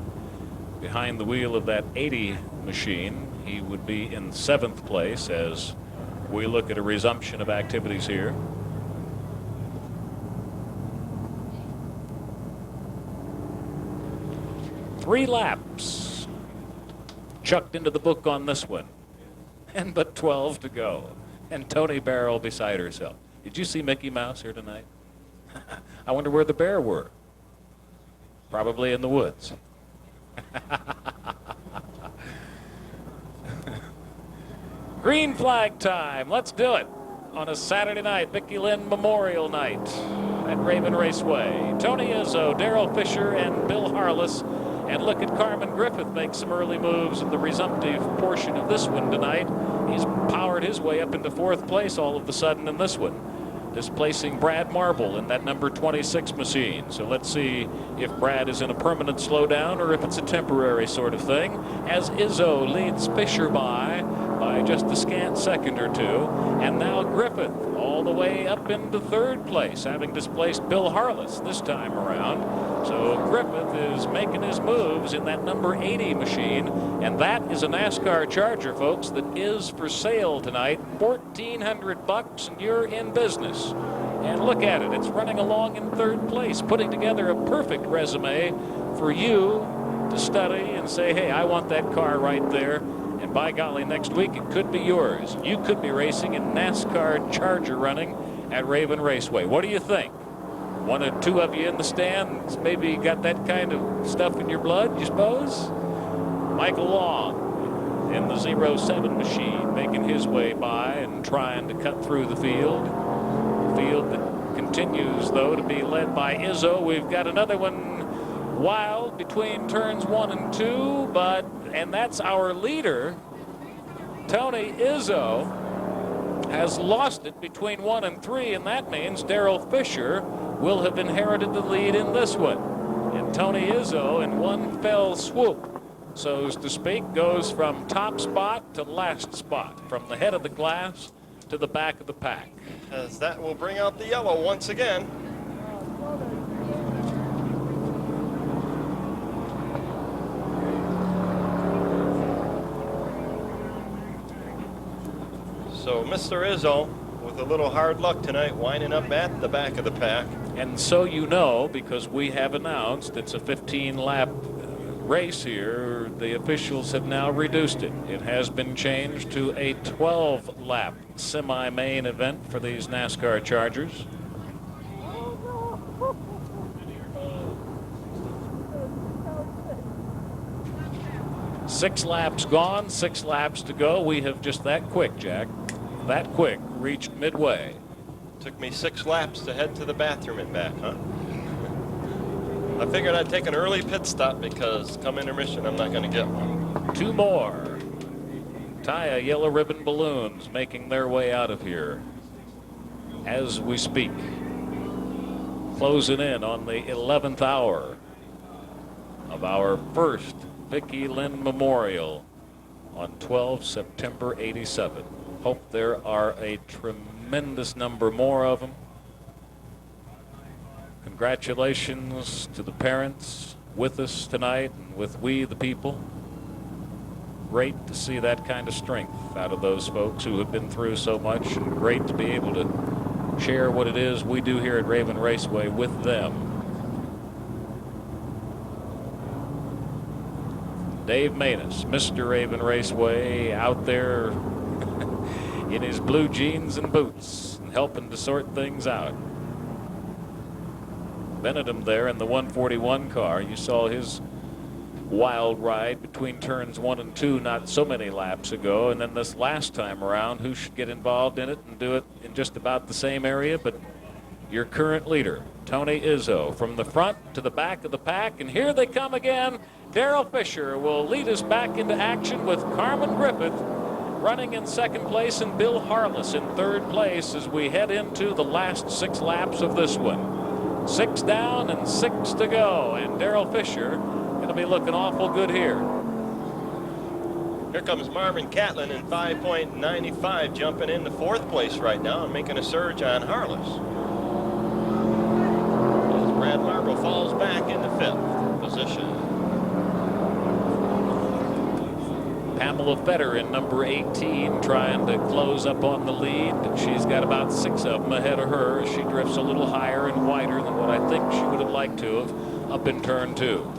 Speaker 2: behind the wheel of that 80 machine. He would be in 7th place as we look at a resumption of activities here. Three laps chucked into the book on this one, and but 12 to go. And Tony Barrell beside herself. Did you see Mickey Mouse here tonight? I wonder where the bear were. Probably in the woods. Green flag time. Let's do it on a Saturday night, Vicki Lynne Memorial Night at Raven Raceway. Tony Izzo, Darrell Fisher, and Bill Harless And look at Carmen Griffith make some early moves in the resumptive portion of this one tonight. He's powered his way up into 4th place all of a sudden in this one, displacing Brad Marble in that number 26 machine. So let's see if Brad is in a permanent slowdown or if it's a temporary sort of thing, as Izzo leads Fisher by just a scant second or two. And now Griffith all the way up into 3rd place, having displaced Bill Harless this time around. So Griffith is making his moves in that number 80 machine, and that is a NASCAR Charger, folks, that is for sale tonight. $1,400 and you're in business. And look at it, it's running along in 3rd place, putting together a perfect resume for you to study and say, hey, I want that car right there. And by golly, next week it could be yours. You could be racing in NASCAR Charger running at Raven Raceway. What do you think? 1 or 2 of you in the stands maybe got that kind of stuff in your blood, you suppose? Michael Long in the 07 machine, making his way by and trying to cut through the field. The field that continues, though, to be led by Izzo. We've got another one wild between turns 1 and 2, and that's our leader, Tony Izzo, has lost it between 1 and 3, and that means Darrell Fisher will have inherited the lead in this one. And Tony Izzo, in one fell swoop, so to speak, goes from top spot to last spot, from the head of the glass to the back of the pack.
Speaker 1: As that will bring out the yellow once again. So Mr. Izzo, with a little hard luck tonight, winding up at the back of the pack.
Speaker 2: And so you know, because we have announced it's a 15-lap race here, the officials have now reduced it. It has been changed to a 12-lap semi-main event for these NASCAR Chargers. Six laps gone, 6 laps to go. We have just that quick, Jack, that quick, reached midway.
Speaker 1: Took me 6 laps to head to the bathroom and back, huh? I figured I'd take an early pit stop because come intermission, I'm not going to get one.
Speaker 2: 2 more. Taya yellow ribbon balloons making their way out of here as we speak. Closing in on the 11th hour of our first Vicki Lynne Memorial on 12 September 87. Hope there are a tremendous number more of them. Congratulations to the parents with us tonight and with we the people. Great to see that kind of strength out of those folks who have been through so much, and great to be able to share what it is we do here at Raven Raceway with them. Dave Maness, Mr. Raven Raceway, out there in his blue jeans and boots and helping to sort things out. Benedum there in the 141 car. You saw his wild ride between turns 1 and 2 not so many laps ago, and then this last time around, who should get involved in it and do it in just about the same area but your current leader, Tony Izzo, from the front to the back of the pack. And here they come again. Darrell Fisher will lead us back into action with Carmen Griffith running in 2nd place and Bill Harless in 3rd place as we head into the last 6 laps of this one. 6 down and 6 to go, and Darrell Fisher going to be looking awful good here.
Speaker 1: Here comes Marvin Catlin in 5.95, jumping into 4th place right now and making a surge on Harless. As Brad Marble falls back into 5th position.
Speaker 2: Pamela Fetter in number 18 trying to close up on the lead, but she's got about 6 of them ahead of her as she drifts a little higher and wider than what I think she would have liked to have up in turn 2.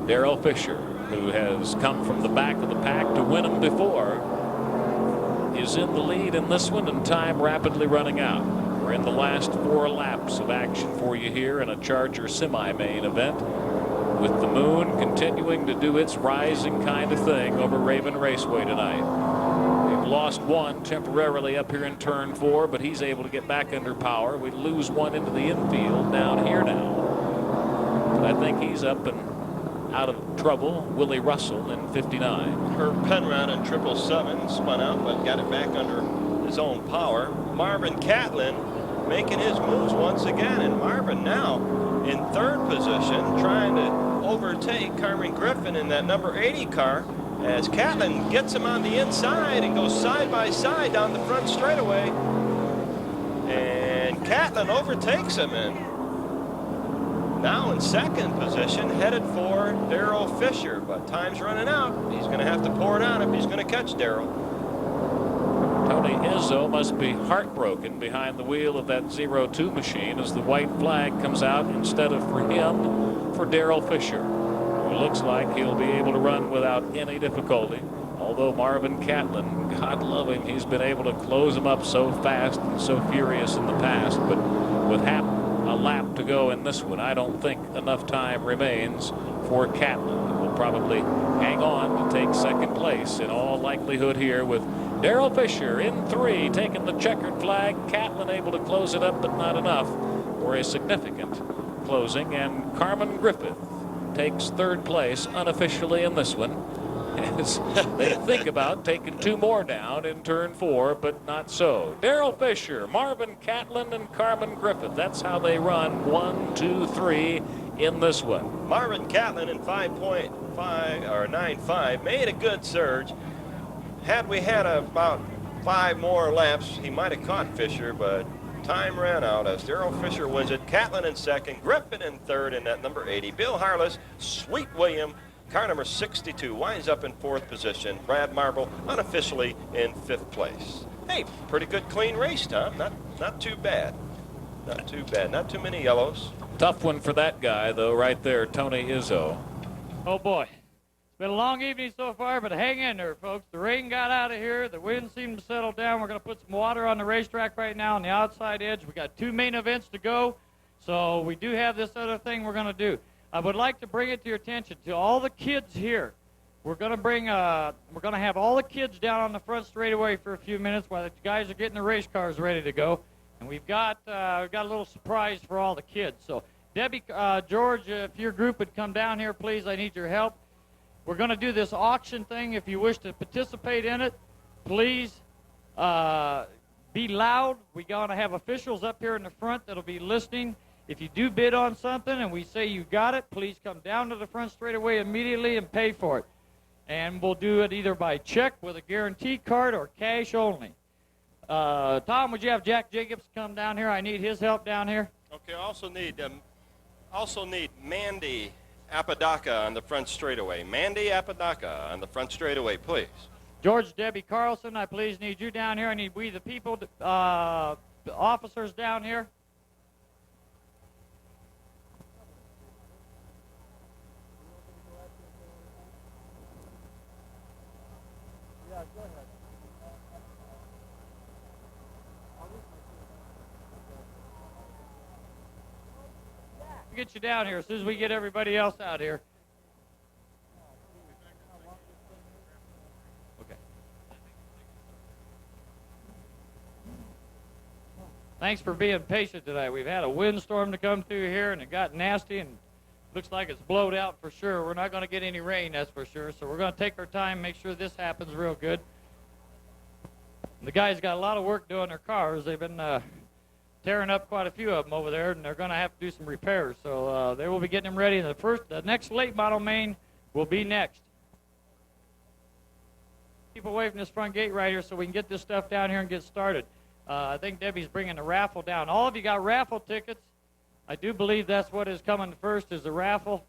Speaker 2: Darrell Fisher, who has come from the back of the pack to win them before, is in the lead in this one, and time rapidly running out. We're in the last 4 laps of action for you here in a Charger semi-main event, with the moon continuing to do its rising kind of thing over Raven Raceway tonight. We've lost one temporarily up here in turn 4, but he's able to get back under power. We lose one into the infield down here now. I think he's up and out of trouble. Willie Russell in 59.
Speaker 1: Herb Penrod in 777 spun out, but got it back under his own power. Marvin Catlin making his moves once again, and Marvin now in 3rd position, trying to overtake Carmen Griffin in that number 80 car, as Catlin gets him on the inside and goes side by side down the front straightaway. And Catlin overtakes him, and now in 2nd position, headed for Darrell Fisher, but time's running out. He's going to have to pour it on if he's going to catch Darrell.
Speaker 2: Tony Izzo must be heartbroken behind the wheel of that 02 machine as the white flag comes out instead of for him, for Darrell Fisher, who looks like he'll be able to run without any difficulty. Although Marvin Catlin, God love him, he's been able to close him up so fast and so furious in the past, but with half a lap to go in this one, I don't think enough time remains for Catlin. He will probably hang on to take 2nd place in all likelihood here, with Darrell Fisher in 3 taking the checkered flag. Catlin able to close it up, but not enough for a significant closing. And Carmen Griffith takes 3rd place unofficially in this one, as they think about taking 2 more down in turn 4, but not so. Darrell Fisher, Marvin Catlin, and Carmen Griffith. That's how they run 1, 2, 3 in this one.
Speaker 1: Marvin Catlin in 5.5 or 9.5 made a good surge. Had we had about 5 more laps, he might have caught Fisher, but time ran out as Darrell Fisher wins it. Catlin in 2nd, Griffin in 3rd in that number 80. Bill Harless, Sweet William, car number 62, winds up in 4th position. Brad Marble unofficially in 5th place. Hey, pretty good clean race, Tom. Not too bad. Not too bad. Not too many yellows.
Speaker 2: Tough one for that guy, though, right there, Tony Izzo.
Speaker 3: Oh, boy. It's been a long evening so far, but hang in there, folks. The rain got out of here. The wind seemed to settle down. We're going to put some water on the racetrack right now on the outside edge. We got 2 main events to go, so we do have this other thing we're going to do. I would like to bring it to your attention to all the kids here. We're going to have all the kids down on the front straightaway for a few minutes while the guys are getting the race cars ready to go. And we've got a little surprise for all the kids. So Debbie, George, if your group would come down here, please, I need your help. We're going to do this auction thing. If you wish to participate in it, please be loud. We're going to have officials up here in the front that'll be listening. If you do bid on something and we say you got it, please come down to the front straightaway immediately and pay for it. And we'll do it either by check with a guarantee card or cash only. Tom, would you have Jack Jacobs come down here? I need his help down here.
Speaker 1: Okay, I also need Mandy Apodaca on the front straightaway. Mandy Apodaca on the front straightaway, please.
Speaker 3: George Debbie Carlson, I please need you down here. I need we the people, the officers down here. Get you down here as soon as we get everybody else out here. Okay. Thanks for being patient today. We've had a windstorm to come through here, and it got nasty, and looks like it's blowed out for sure. We're not going to get any rain, that's for sure. So we're going to take our time, make sure this happens real good. The guys got a lot of work doing their cars. They've been tearing up quite a few of them over there, and they're going to have to do some repairs. So they will be getting them ready. The next late model main will be next. Keep away from this front gate right here so we can get this stuff down here and get started. I think Debbie's bringing the raffle down. All of you got raffle tickets. I do believe that's what is coming first, is the raffle.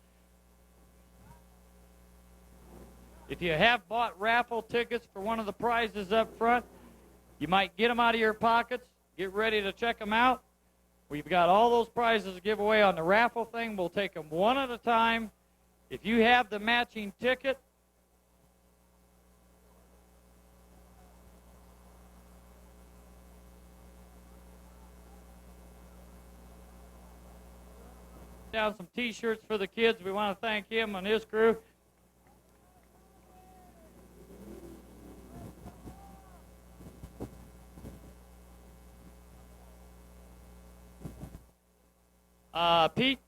Speaker 3: If you have bought raffle tickets for one of the prizes up front, you might get them out of your pockets. Get ready to check them out. We've got all those prizes to give away on the raffle thing. We'll take them one at a time. If you have the matching ticket, down some T-shirts for the kids. We want to thank him and his crew. Pete,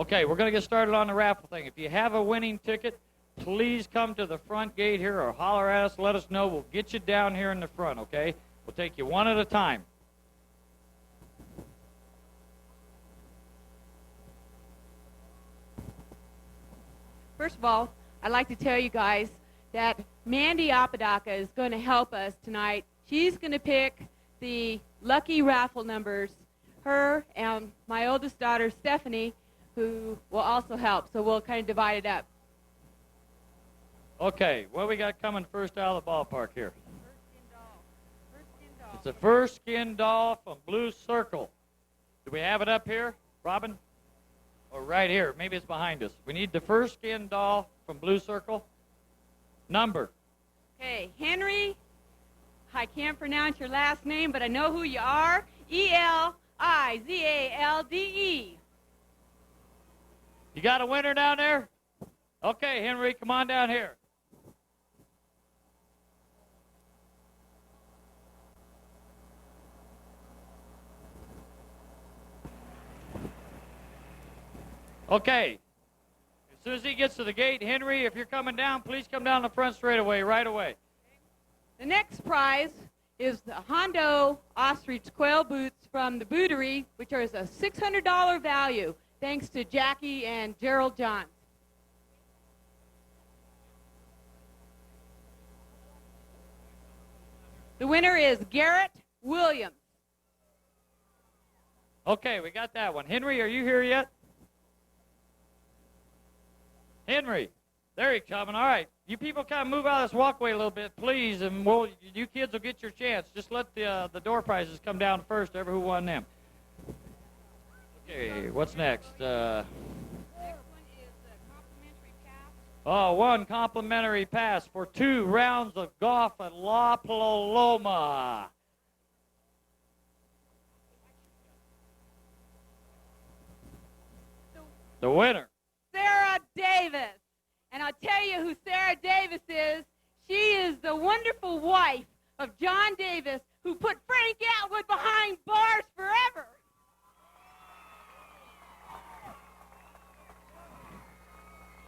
Speaker 3: Okay, we're going to get started on the raffle thing. If you have a winning ticket, please come to the front gate here or holler at us. Let us know. We'll get you down here in the front, okay? We'll take you one at a time.
Speaker 4: First of all, I'd like to tell you guys that Mandy Apodaca is going to help us tonight. She's going to pick the lucky raffle numbers. Her and my oldest daughter, Stephanie, who will also help. So we'll kind of divide it up.
Speaker 3: Okay, what we got coming first out of the ballpark here? It's a first skin doll from Blue Circle. Do we have it up here, Robin? Or right here? Maybe it's behind us. We need the first skin doll from Blue Circle. Number.
Speaker 4: Okay, Henry, I can't pronounce your last name, but I know who you are. Elizalde.
Speaker 3: You got a winner down there? Okay, Henry, come on down here. Okay. As soon as he gets to the gate, Henry, if you're coming down, please come down the front straightaway, right away.
Speaker 4: The next prize is the Hondo Ostrich Quail Boots from the Bootery, which are a $600 value, thanks to Jackie and Gerald Johns. The winner is Garrett Williams.
Speaker 3: Okay, we got that one. Henry, are you here yet? Henry, there he's coming. All right, you people kind of move out of this walkway a little bit, please, and you kids will get your chance. Just let the door prizes come down first, ever who won them. Okay, what's next?
Speaker 4: Next one is a complimentary pass.
Speaker 3: Oh, one complimentary pass for 2 rounds of golf at La Paloma. The winner.
Speaker 4: Sarah Davis. And I'll tell you who Sarah Davis is. She is the wonderful wife of John Davis, who put Frank Atwood behind bars forever.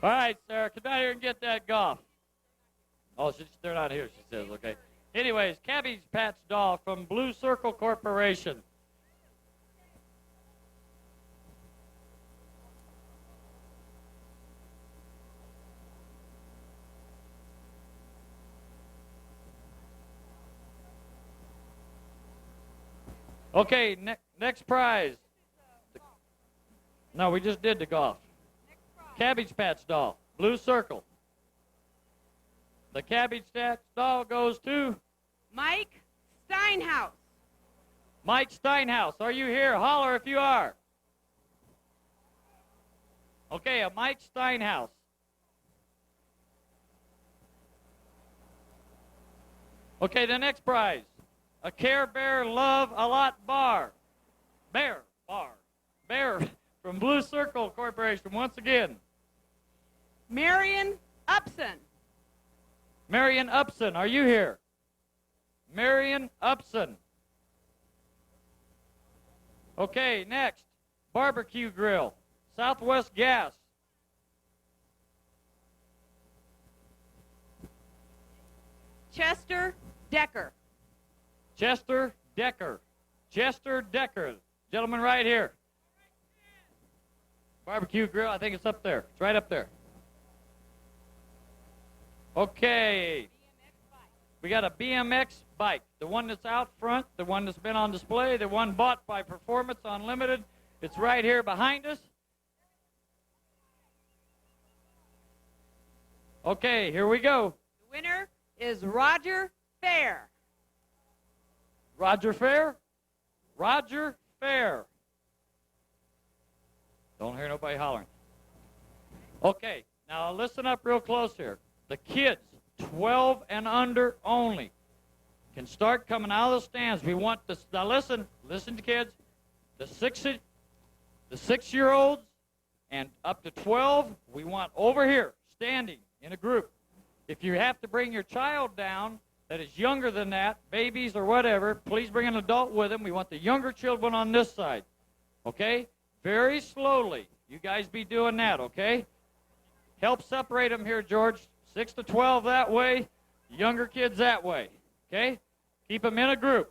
Speaker 3: All right, Sarah, come down here and get that golf. Oh, they're not here, she says, okay. Anyways, Cabbage Patch doll from Blue Circle Corporation. Okay, next prize. No, we just did the golf. Cabbage Patch doll, Blue Circle. The Cabbage Patch doll goes to
Speaker 4: Mike Steinhaus.
Speaker 3: Mike Steinhaus. Are you here? Holler if you are. Okay, a Mike Steinhaus. Okay, the next prize. A Care Bear Love a Lot bar. Bear from Blue Circle Corporation once again.
Speaker 4: Marion Upson.
Speaker 3: Marion Upson, are you here? Marion Upson. Okay, next. Barbecue Grill. Southwest Gas.
Speaker 4: Chester Decker.
Speaker 3: Chester Decker. Chester Decker. Gentleman right here. Barbecue Grill, I think it's up there. It's right up there. Okay. We got a BMX bike. The one that's out front, the one that's been on display, the one bought by Performance Unlimited. It's right here behind us. Okay, here we go.
Speaker 4: The winner is Roger Fair.
Speaker 3: Roger Fair? Roger Fair. Don't hear nobody hollering. Okay, now listen up real close here. The kids, 12 and under only, can start coming out of the stands. We want this. Now listen to kids. The 6-year-olds and up to 12, we want over here, standing in a group. If you have to bring your child down that is younger than that, babies or whatever, please bring an adult with them. We want the younger children on this side. Okay? very slowly. You guys be doing that, okay? Help separate them here, George. 6 to 12 that way, younger kids that way, okay? Keep them in a group.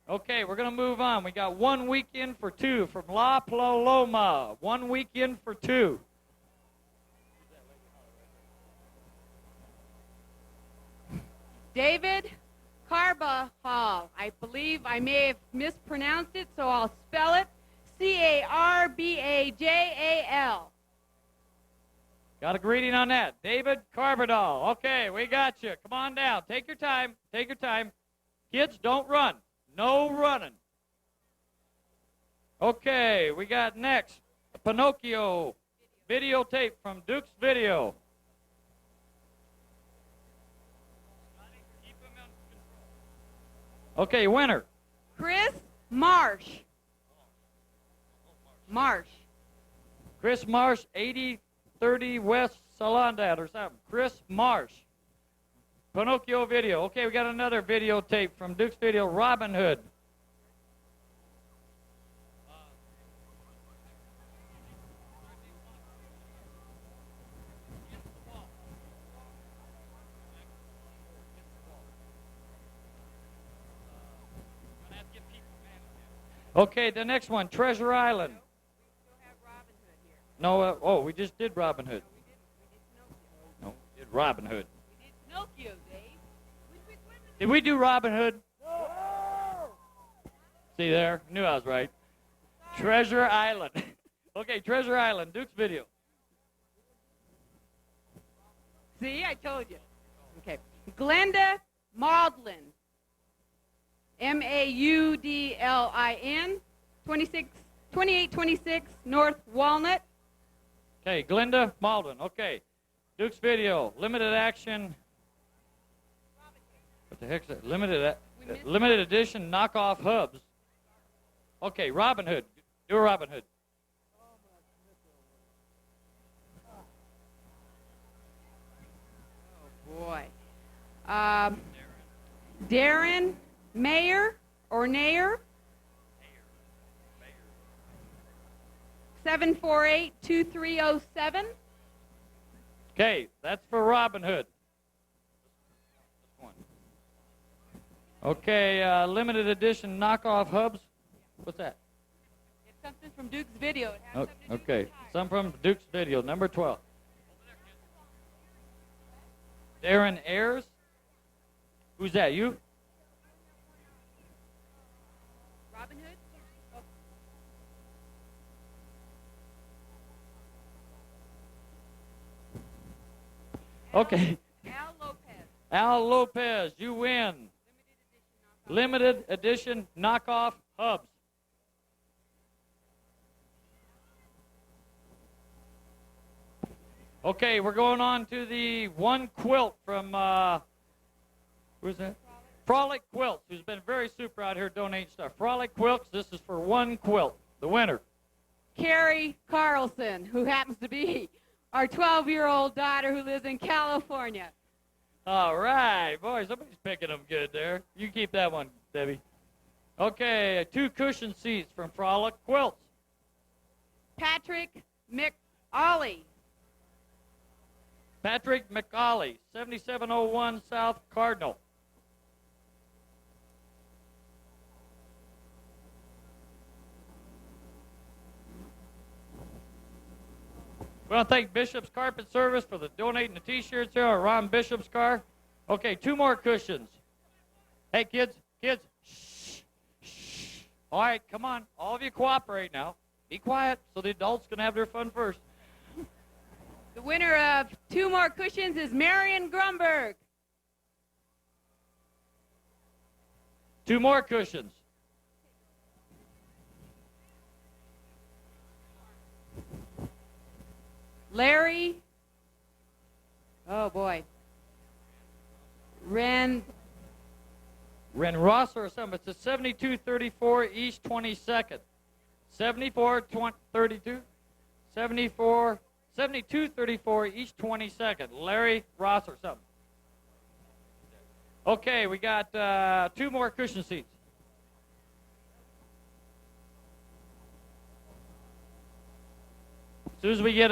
Speaker 3: Okay, we're going to move on. We got 1 weekend for 2 from La Paloma. 1 weekend for 2.
Speaker 4: David Carbajal. I believe I may have mispronounced it, so I'll spell it. Carbajal.
Speaker 3: Got a greeting on that. David Carbajal. Okay, we got you. Come on down. Take your time. Take your time. Kids, don't run. No running. Okay, we got next Pinocchio videotape from Duke's Video. Okay, winner.
Speaker 4: Chris Marsh. Marsh.
Speaker 3: Chris Marsh, 8030 West Soledad or something. Chris Marsh. Pinocchio video. Okay, we got another videotape from Duke's Video, Robin Hood. Okay, the next one, Treasure Island. No, we just did Robin Hood. No, we did Robin Hood.
Speaker 4: Pinocchio, Dave.
Speaker 3: Did we do Robin Hood? No. See there? Knew I was right. Treasure Island. Okay, Treasure Island, Duke's Video.
Speaker 4: See, I told you. Okay. Glenda Maudlin. Maudlin. 2826 North Walnut.
Speaker 3: Okay, Glenda Maudlin. Okay. Duke's Video, limited action. What the heck's that? Limited edition knockoff hubs. Okay, Robin Hood. Do a Robin Hood.
Speaker 4: Oh, boy. Darren Mayer or Nayer. 748-2307.
Speaker 3: Okay, that's for Robin Hood. Okay, limited edition knockoff hubs. What's that?
Speaker 4: It's something from Duke's Video. It has something to do
Speaker 3: Okay,
Speaker 4: with the tire.
Speaker 3: some from Duke's Video, number 12. Darren Ayers. Who's that, you?
Speaker 4: Robin Hood? Oh.
Speaker 3: Okay.
Speaker 4: Al Lopez.
Speaker 3: Al Lopez, you win. Limited edition knockoff hubs. Okay, we're going on to the one quilt from, who's that? Frolic Quilts, who's been very super out here donating stuff. Frolic Quilts, this is for one quilt, the winner.
Speaker 4: Carrie Carlson, who happens to be our 12-year-old daughter who lives in California.
Speaker 3: All right, boy, somebody's picking them good there. You keep that one, Debbie. Okay, 2 cushion seats from Frolic Quilts.
Speaker 4: Patrick McAuley.
Speaker 3: Patrick McAuley, 7701 South Cardinal. We want to thank Bishop's Carpet Service for donating the T-shirts here on Ron Bishop's car. Okay, 2 more cushions. Hey, kids, shh, shh. All right, come on. All of you cooperate now. Be quiet so the adults can have their fun first.
Speaker 4: The winner of 2 more cushions is Marion Grumberg.
Speaker 3: 2 more cushions.
Speaker 4: Larry, oh boy, Ren
Speaker 3: Ross or something. It's a 7234 East 22nd. 7234 East 22nd. Larry Ross or something. Okay, we got 2 more cushion seats. soon as we get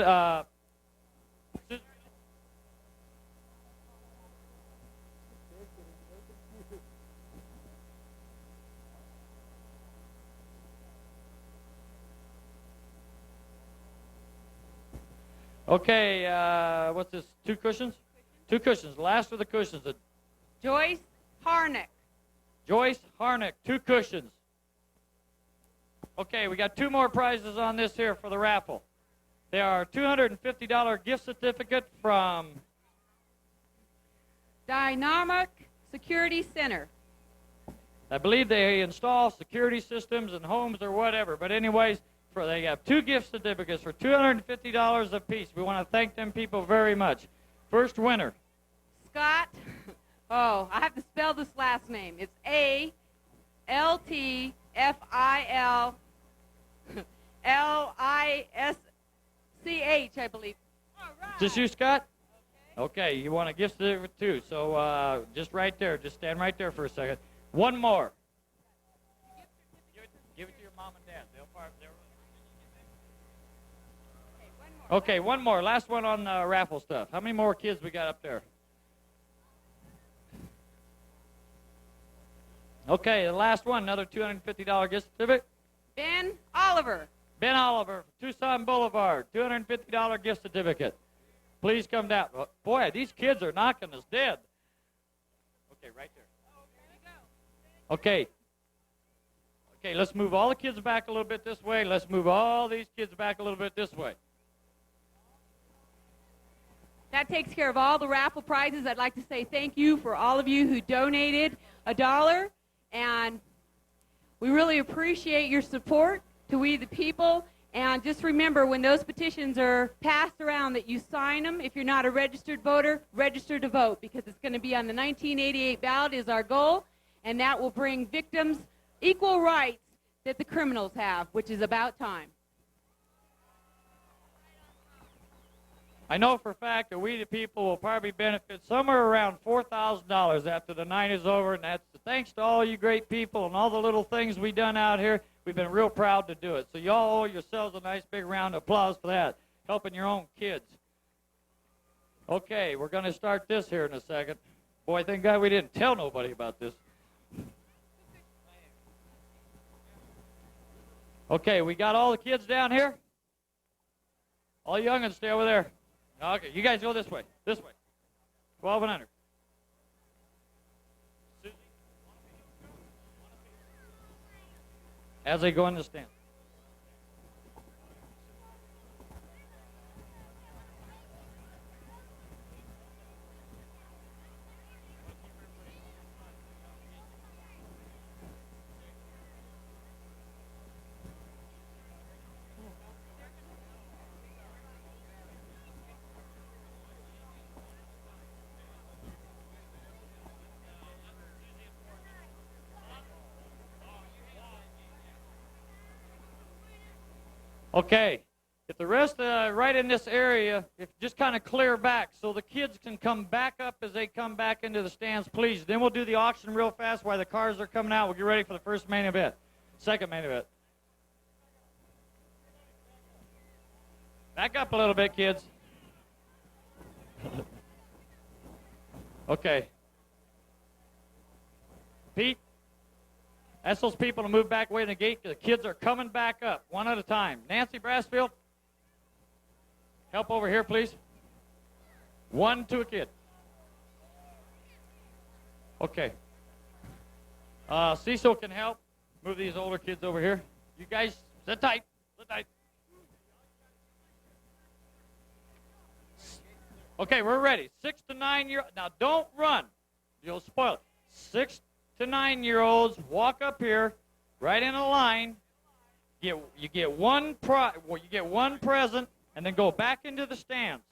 Speaker 3: okay, what's this? 2 cushions? 2 cushions. Last of the cushions.
Speaker 4: Joyce Harnick.
Speaker 3: Joyce Harnick, 2 cushions. Okay, we got 2 more prizes on this here for the raffle. They are $250 gift certificate from
Speaker 4: Dynamic Security Center.
Speaker 3: I believe they install security systems in homes or whatever. But anyways, they have 2 gift certificates for $250 apiece. We want to thank them people very much. First winner.
Speaker 4: Scott. Oh, I have to spell this last name. It's ALTFILLISCH, I believe. All right.
Speaker 3: Is this you, Scott? Okay, you want a gift certificate too. So just right there. Just stand right there for a second. One more. Give it to your mom and dad. Okay, one more. Last one on raffle stuff. How many more kids we got up there? Okay, the last one. Another $250 gift certificate.
Speaker 4: Ben Oliver.
Speaker 3: Ben Oliver, Tucson Boulevard. $250 gift certificate. Please come down. Boy, these kids are knocking us dead. Okay, right there. Okay. Okay, let's move all the kids back a little bit this way. Let's move all these kids back a little bit this way.
Speaker 4: That takes care of all the raffle prizes. I'd like to say thank you for all of you who donated $1. And we really appreciate your support to We the People. And just remember, when those petitions are passed around, that you sign them. If you're not a registered voter, register to vote, because it's going to be on the 1988 ballot is our goal. And that will bring victims equal rights that the criminals have, which is about time.
Speaker 3: I know for a fact that We the People will probably benefit somewhere around $4,000 after the night is over, and that's thanks to all you great people and all the little things we done out here. We've been real proud to do it. So y'all owe yourselves a nice big round of applause for that, helping your own kids. Okay, we're going to start this here in a second. Boy, thank God we didn't tell nobody about this. Okay, we got all the kids down here. All young'uns stay over there. Okay, you guys go this way. This way. 12 and under. As they go in the stand. Okay, if the rest right in this area, if just kind of clear back so the kids can come back up as they come back into the stands, please. Then we'll do the auction real fast while the cars are coming out. We'll get ready for the first main event, second main event. Back up a little bit, kids. Okay. Pete? Ask those people to move back away in the gate. The kids are coming back up, one at a time. Nancy Brassfield, help over here, please. One to a kid. Okay. Cecil can help. Move these older kids over here. You guys, sit tight. Sit tight. Okay, we're ready. 6 to 9 year. Now, don't run. You'll spoil it. 6 to 9-year-olds walk up here, right in a line. You get one present, and then go back into the stands.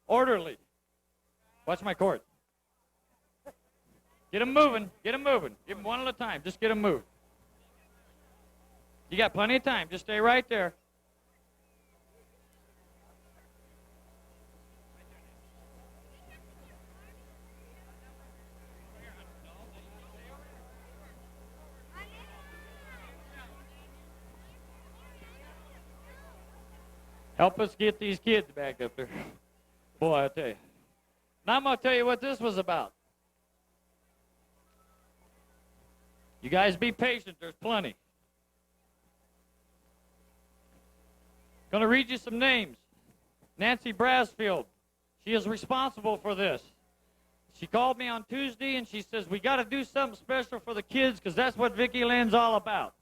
Speaker 3: Orderly. Watch my cord. Get them moving. Get them moving. Give them one at a time. Just get them moving. You got plenty of time. Just stay right there. Help us get these kids back up there. Boy, I tell you. Now I'm going to tell you what this was about. You guys be patient. There's plenty. Going to read you some names. Nancy Brasfield. She is responsible for this. She called me on Tuesday and she says, we got to do something special for the kids because that's what Vicki Lynne's all about.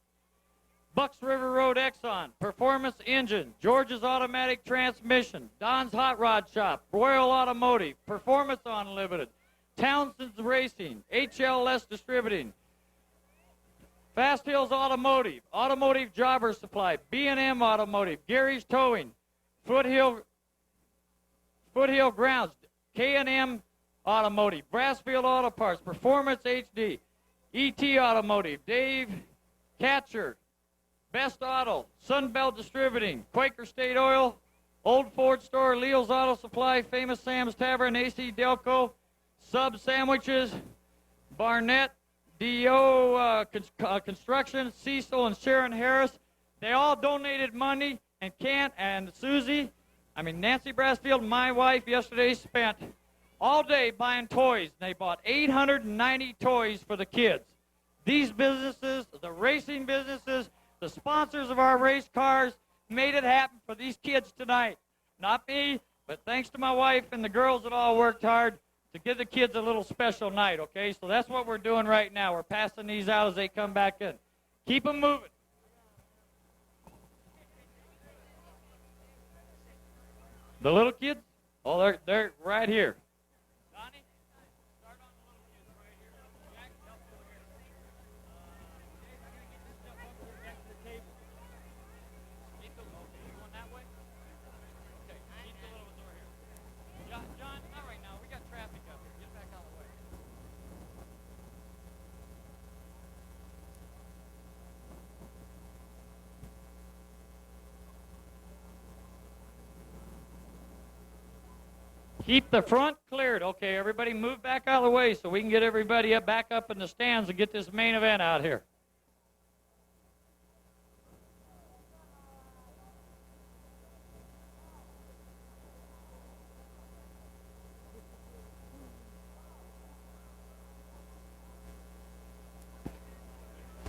Speaker 3: Bucks River Road Exxon, Performance Engine, George's Automatic Transmission, Don's Hot Rod Shop, Royal Automotive, Performance Unlimited, Townsend's Racing, HLS Distributing, Fast Hills Automotive, Automotive Jobber Supply, B&M Automotive, Gary's Towing, Foothill Grounds, K&M Automotive, Brassfield Auto Parts, Performance HD, ET Automotive, Dave Catcher, Best Auto, Sunbelt Distributing, Quaker State Oil, Old Ford Store, Leo's Auto Supply, Famous Sam's Tavern, AC Delco, Sub Sandwiches, Barnett, D.O. Construction, Cecil and Sharon Harris. They all donated money, and Kent and Nancy Brasfield, my wife, yesterday spent all day buying toys. They bought 890 toys for the kids. These businesses, the racing businesses, the sponsors of our race cars made it happen for these kids tonight. Not me, but thanks to my wife and the girls that all worked hard to give the kids a little special night, okay? So that's what we're doing right now. We're passing these out as they come back in. Keep them moving. The little kids? Oh, they're right here. Donnie, start on the little kids right here. Jack, help over here. Dave, I gotta get this stuff up here back to the table. Keep the, okay, you going that way? Okay, keep the little ones over here. John, not right now. We got traffic up here. Get back out of the way. Keep the front cleared. Okay, everybody move back out of the way so we can get everybody back up in the stands and get this main event out here.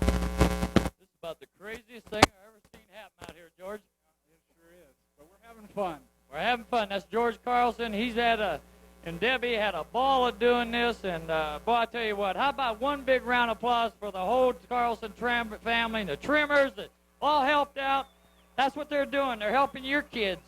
Speaker 3: This is about the craziest thing I've ever seen happen out here, George.
Speaker 5: It sure is, but we're having fun.
Speaker 3: We're having fun. That's George Carlson. And Debbie had a ball of doing this. And, boy, I tell you what, how about one big round of applause for the whole Carlson family and the trimmers that all helped out. That's what they're doing. They're helping your kids.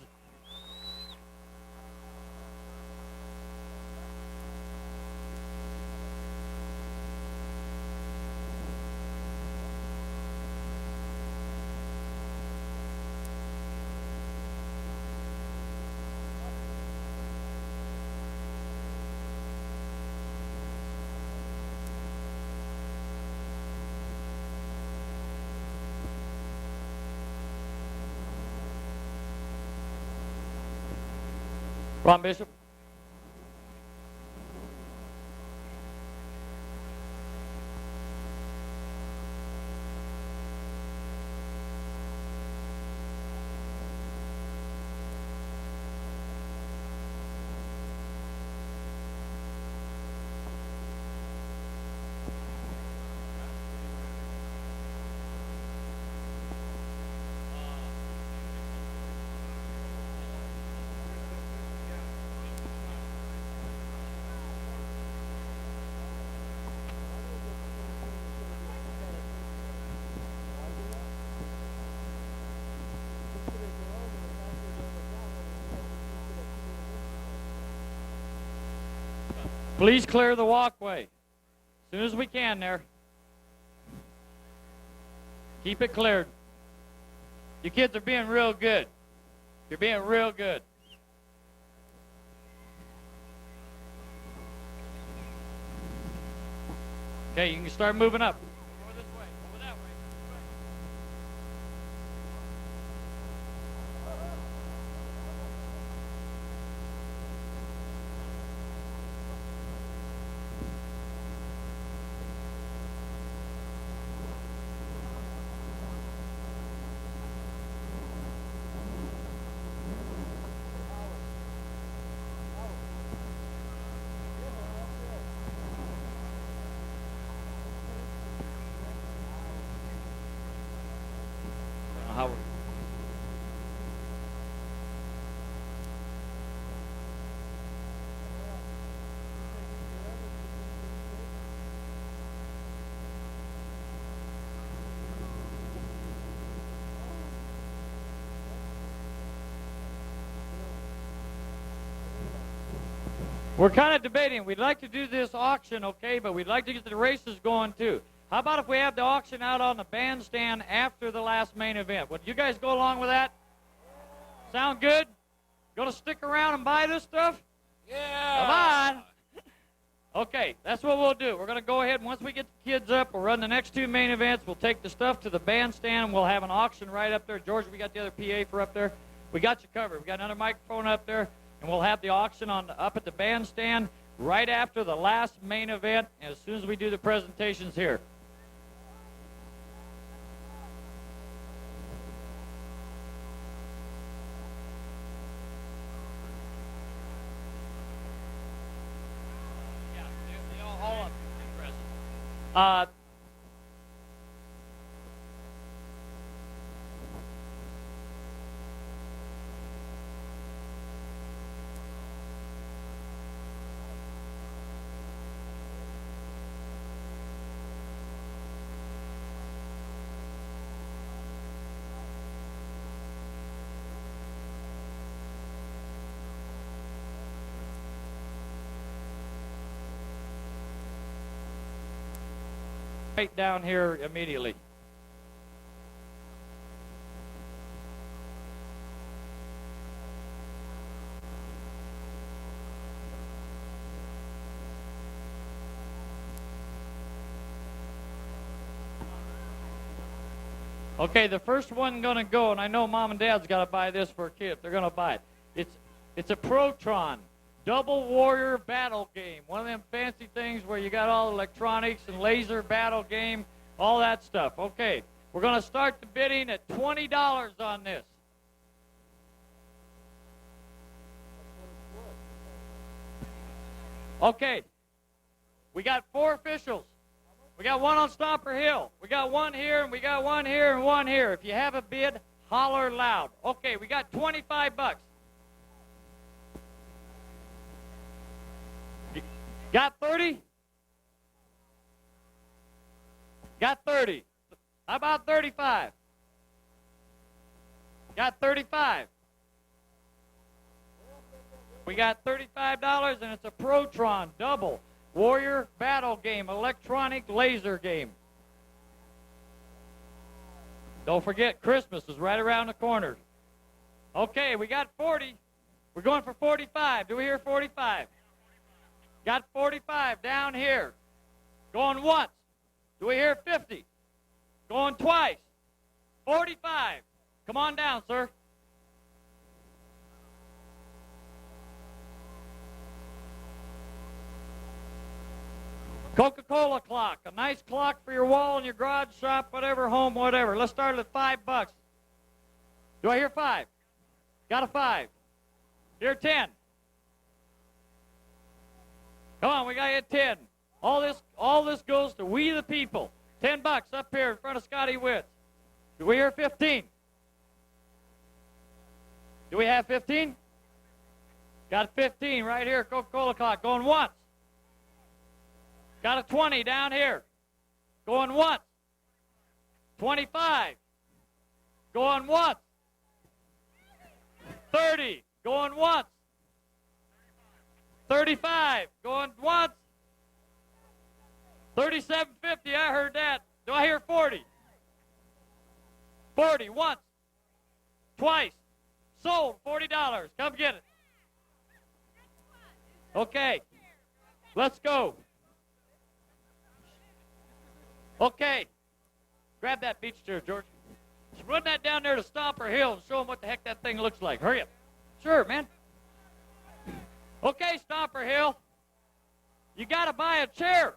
Speaker 3: Ron Bishop. Please clear the walkway as soon as we can there. Keep it cleared. You kids are being real good. You're being real good. Okay, you can start moving up. Over this way, over that way. We're kind of debating. We'd like to do this auction, okay, but we'd like to get the races going too. How about if we have the auction out on the bandstand after the last main event? Would you guys go along with that? Sound good? Gonna stick around and buy this stuff?
Speaker 2: Yeah.
Speaker 3: Come on. Okay, that's what we'll do. We're gonna go ahead and once we get the kids up, we'll run the next 2 main events. We'll take the stuff to the bandstand and we'll have an auction right up there. George, we got the other PA for up there. We got you covered. We got another microphone up there. And we'll have the auction up at the bandstand right after the last main event as soon as we do the presentations here. Yeah, they all up. Right down here immediately. Okay, the first one gonna go, and I know Mom and Dad's got to buy this for a kid. They're gonna buy it. It's a Protron double warrior battle game. One of them fancy things where you got all electronics and laser battle game, all that stuff. Okay, we're gonna start the bidding at $20 on this. Okay, we got 4 officials. We got one on Stomper Hill. We got one here, and we got one here, and one here. If you have a bid, holler loud. Okay, we got 25 bucks. Got 30? Got 30. How about 35? Got 35. We got $35, and it's a Protron double warrior battle game, electronic laser game. Don't forget, Christmas is right around the corner. Okay, we got 40. We're going for 45. Do we hear 45? Got 45 down here. Going once. Do we hear 50? Going twice. 45. Come on down, sir. Coca-Cola clock, a nice clock for your wall in your garage, shop, whatever, home, whatever. Let's start at $5. Do I hear 5? Got a 5. Hear 10. Come on, we got to get 10. All this goes to we the people. $10 up here in front of Scotty Witts. Do we hear 15? Do we have 15? Got 15 right here, Coca-Cola clock, going once. Got a 20 down here. Going once. 25. Going once. 30. Going once. 35. Going once. 37.50. I heard that. Do I hear 40? 40. Once. Twice. Sold. $40. Come get it. Okay. Let's go. Okay. Grab that beach chair, George. Just run that down there to Stomper Hill and show them what the heck that thing looks like. Hurry up. Sure, man. Okay, Stomper Hill. You got to buy a chair.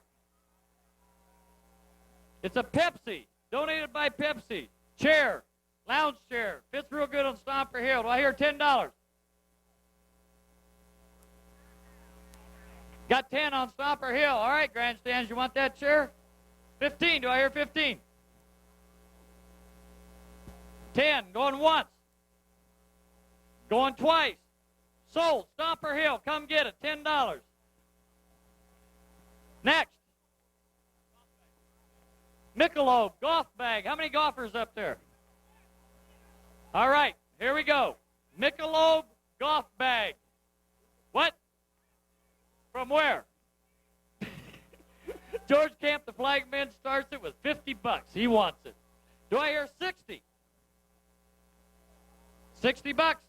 Speaker 3: It's a Pepsi. Donated by Pepsi. Chair. Lounge chair. Fits real good on Stomper Hill. Do I hear $10? Got 10 on Stomper Hill. All right, grandstands, you want that chair? 15. Do I hear 15? 10. Going once. Going twice. Sold. Stomper Hill. Come get it. $10. Next. Michelob golf bag. How many golfers up there? All right. Here we go. Michelob golf bag. What? From where? George Camp, the flagman, starts it with 50 bucks. He wants it. Do I hear 60? 60 bucks.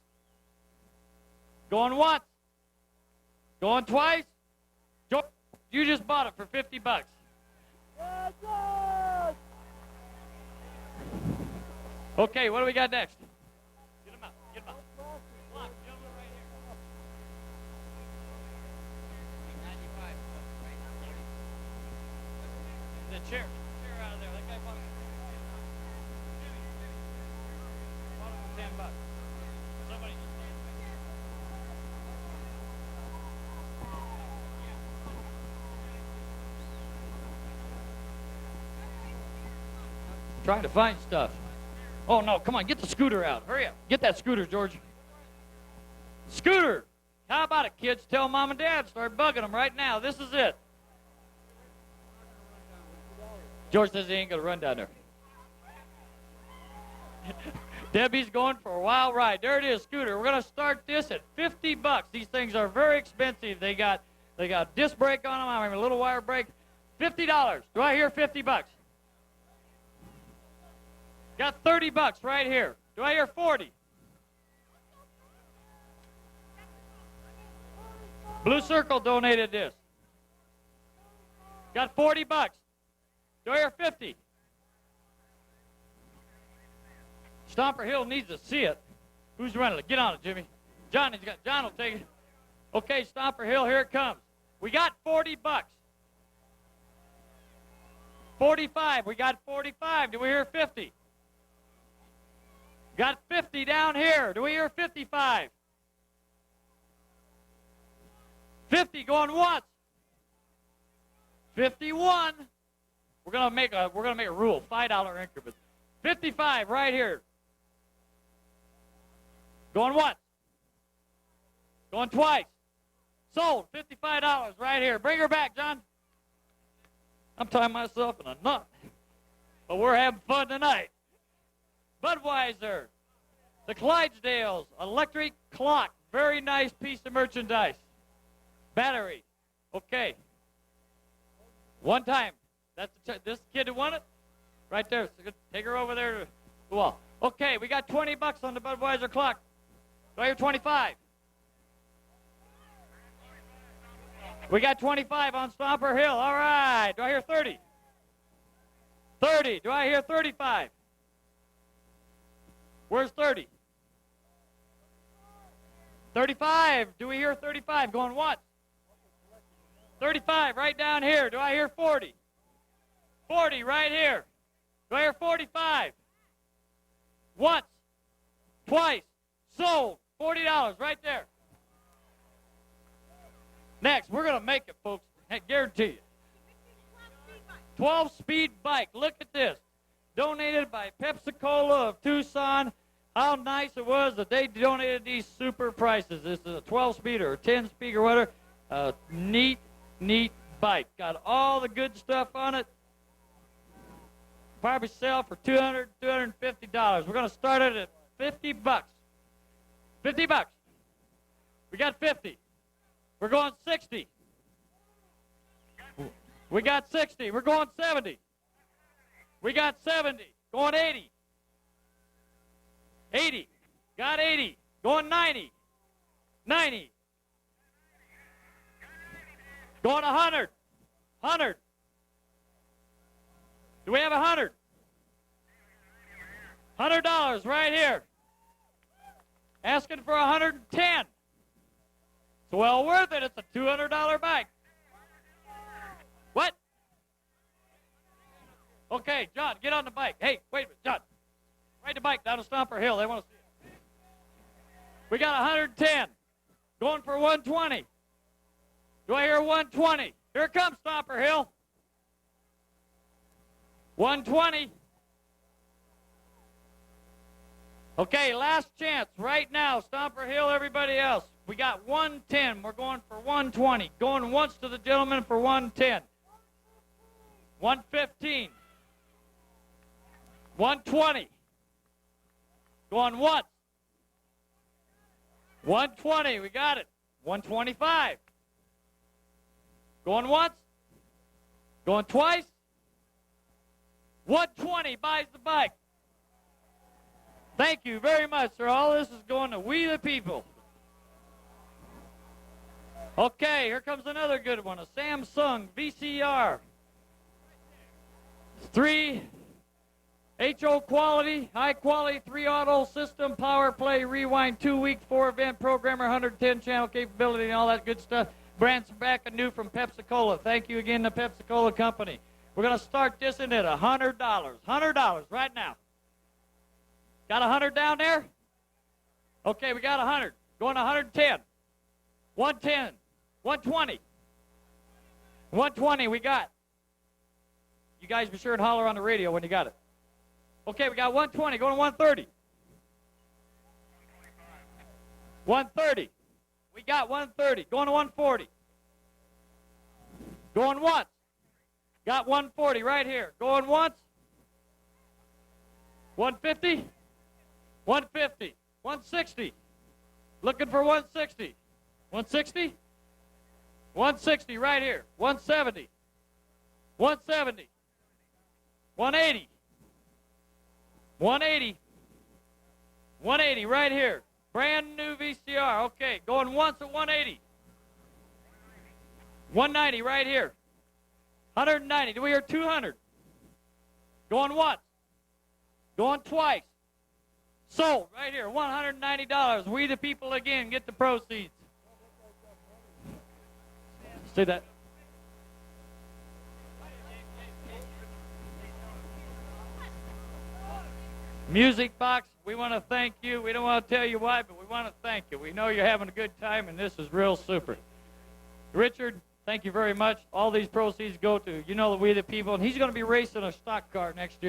Speaker 3: Going once. Going twice. George, you just bought it for 50 bucks. Okay, what do we got next? Get him out. Get him out. Come on, gentlemen, right here. 95. The chair out of there. That guy bought it. Bought it for 10 bucks. Somebody just trying to find stuff. Oh, no, come on, get the scooter out. Hurry up. Get that scooter, George. Scooter. How about it, kids? Tell Mom and Dad. Start bugging them right now. This is it. George says he ain't going to run down there. Debbie's going for a wild ride. There it is, scooter. We're going to start this at 50 bucks. These things are very expensive. They got disc brake on them. I mean, a little wire brake. $50. Do I hear 50 bucks? Got 30 bucks right here. Do I hear 40? Blue Circle donated this. Got 40 bucks. Do I hear 50? Stomper Hill needs to see it. Who's running it? Get on it, Jimmy. John will take it. Okay, Stomper Hill, here it comes. We got 40 bucks. 45. We got 45. Do we hear 50? Got 50 down here. Do we hear 55? 50 going once. 51. We're gonna make a rule. $5 increments. 55 right here. Going once. Going twice. Sold. $55 right here. Bring her back, John. I'm tying myself in a knot. But we're having fun tonight. Budweiser, the Clydesdales, electric clock, very nice piece of merchandise. Battery, okay. One time, that's this kid who won it, right there. So take her over there to the wall. Okay, we got 20 bucks on the Budweiser clock. Do I hear 25? We got 25 on Stomper Hill. All right. Do I hear 30? 30. Do I hear 35? Where's 30? 35. Do we hear 35? Going once. 35 right down here. Do I hear 40? 40 right here. Do I hear 45? Once. Twice. Sold. $40 right there. Next, we're going to make it, folks. I guarantee you. 12-speed bike. Look at this. Donated by Pepsi-Cola of Tucson. How nice it was that they donated these super prices. This is a 12-speed or a 10-speed or whatever. Neat bike. Got all the good stuff on it. Probably sell for $200, $250. We're going to start it at 50 bucks. 50 bucks. We got 50. We're going 60. We got 60. We're going 70. We got 70. Going 80. 80. Got 80. Going 90. 90. Going 100. 100. Do we have 100? $100 right here. Asking for 110. It's well worth it. It's a $200 bike. What? Okay, John, get on the bike. Hey, wait a minute, John. Ride the bike down to Stomper Hill. They want to see it. We got 110. Going for 120. Do I hear 120? Here it comes, Stomper Hill. 120. Okay, last chance right now. Stomper Hill, everybody else. We got 110. We're going for 120. Going once to the gentleman for 110. 115. 120. Going once. 120. We got it. 125. Going once. Going twice. 120 buys the bike. Thank you very much, sir. All this is going to We the People. Okay, here comes another good one, a Samsung VCR. 3 HO quality, high quality 3 auto system, power play, rewind, 2-week, 4-event programmer, 110 channel capability, and all that good stuff. Brand spanking new from Pepsi-Cola. Thank you again to Pepsi-Cola Company. We're going to start this in at $100. $100 right now. Got 100 down there? Okay, we got 100. Going to 110. 110. 120. 120 we got. You guys be sure and holler on the radio when you got it. Okay, we got 120. Going to 130. 130. We got 130. Going to 140. Going once. Got 140 right here. Going once. 150. 150. 160. Looking for 160. 160. 160 right here. 170. 170. 180. 180. 180 right here. Brand new VCR. Okay, going once at 180. 190 right here. 190. Do we hear 200? Going once. Going twice. Sold right here. $190. We the People again get the proceeds. Say that. Music Box, we want to thank you. We don't want to tell you why, but we want to thank you. We know you're having a good time, and this is real super. Richard, thank you very much. All these proceeds go to, We the People, and he's going to be racing a stock car next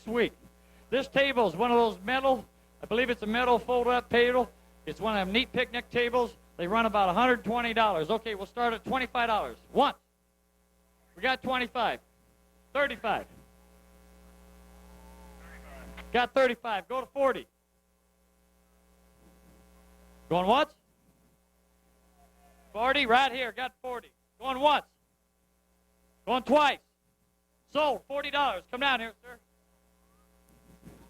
Speaker 3: week. This table is one of those metal, I believe it's a metal fold-up table. It's one of them neat picnic tables. They run about $120. Okay, we'll start at $25. Once. We got 25. 35. Got 35. Go to 40. Going once? 40 right here. Got 40. Going once. Going twice. Sold. $40. Come down here, sir.